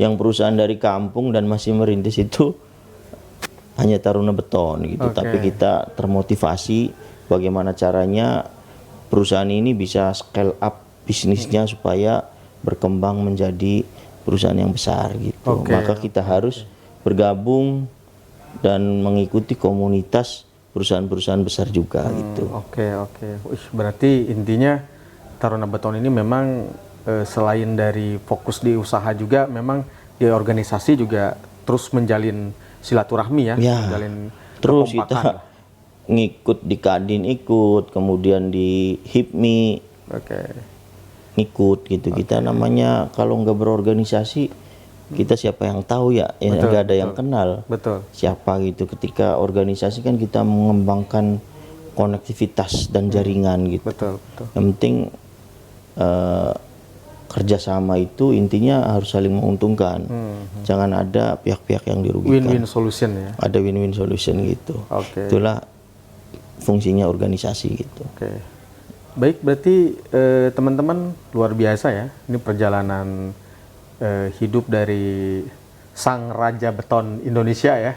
Yang perusahaan dari kampung dan masih merintis itu hanya Taruna Beton gitu. Tapi kita termotivasi bagaimana caranya perusahaan ini bisa scale up bisnisnya supaya berkembang menjadi perusahaan yang besar gitu. Maka kita harus bergabung dan mengikuti komunitas perusahaan-perusahaan besar juga gitu. Berarti intinya Taruna Beton ini memang selain dari fokus di usaha juga memang di organisasi juga terus menjalin silaturahmi ya, menjalin terus kita ngikut di Kadin, kemudian di HIPMI ngikut gitu. Kita namanya kalau nggak berorganisasi, kita siapa yang tahu ya, nggak ada yang kenal siapa gitu. Ketika organisasi kan kita mengembangkan konektivitas dan jaringan gitu. Yang penting kerjasama itu intinya harus saling menguntungkan. Jangan ada pihak-pihak yang dirugikan. Win-win solution ya. Ada win-win solution gitu. Itulah fungsinya organisasi gitu. Baik, berarti teman-teman luar biasa ya. Ini perjalanan hidup dari sang raja beton Indonesia ya,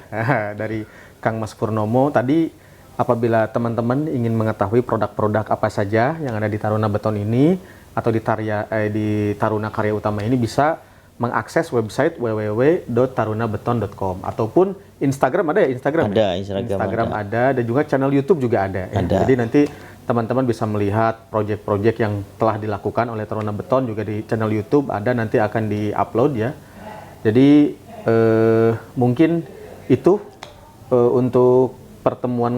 dari Kang Mas Purnomo. Tadi apabila teman-teman ingin mengetahui produk-produk apa saja yang ada di Taruna Beton ini atau di Taruna Karya Utama ini, bisa mengakses website www.tarunabeton.com ataupun Instagram ada ya, Instagram ada, dan juga channel YouTube juga ada. Jadi nanti teman-teman bisa melihat proyek-proyek yang telah dilakukan oleh Taruna Beton juga di channel YouTube ada, nanti akan di-upload ya. Jadi mungkin itu untuk pertemuan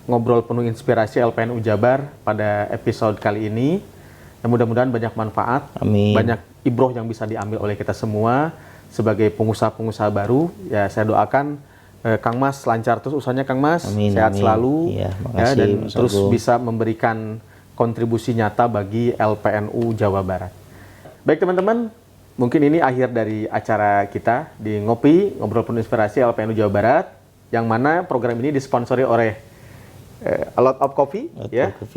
ngobrol penuh inspirasi LPNU Jabar pada episode kali ini. Mudah-mudahan banyak manfaat, banyak ibroh yang bisa diambil oleh kita semua sebagai pengusaha-pengusaha baru. Ya, saya doakan Kang Mas lancar terus usahanya, Kang Mas, sehat selalu dan terus bisa memberikan kontribusi nyata bagi LPNU Jawa Barat. Baik teman-teman, mungkin ini akhir dari acara kita di Ngobrol Penuh Inspirasi LPNU Jawa Barat, yang mana program ini disponsori oleh A Lot of Coffee,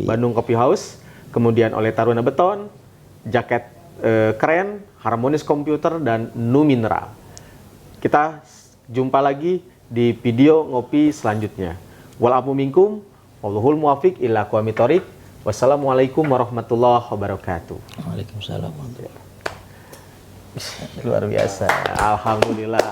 Bandung Coffee House, kemudian oleh Taruna Beton, jaket keren, Harmonis Komputer, dan Nu Mineral. Kita jumpa lagi di video ngopi selanjutnya. Walafu minkum, wallahul muwafiq ila aqwamit thoriq. Wassalamualaikum warahmatullahi wabarakatuh. Waalaikumsalam. Luar biasa. Alhamdulillah.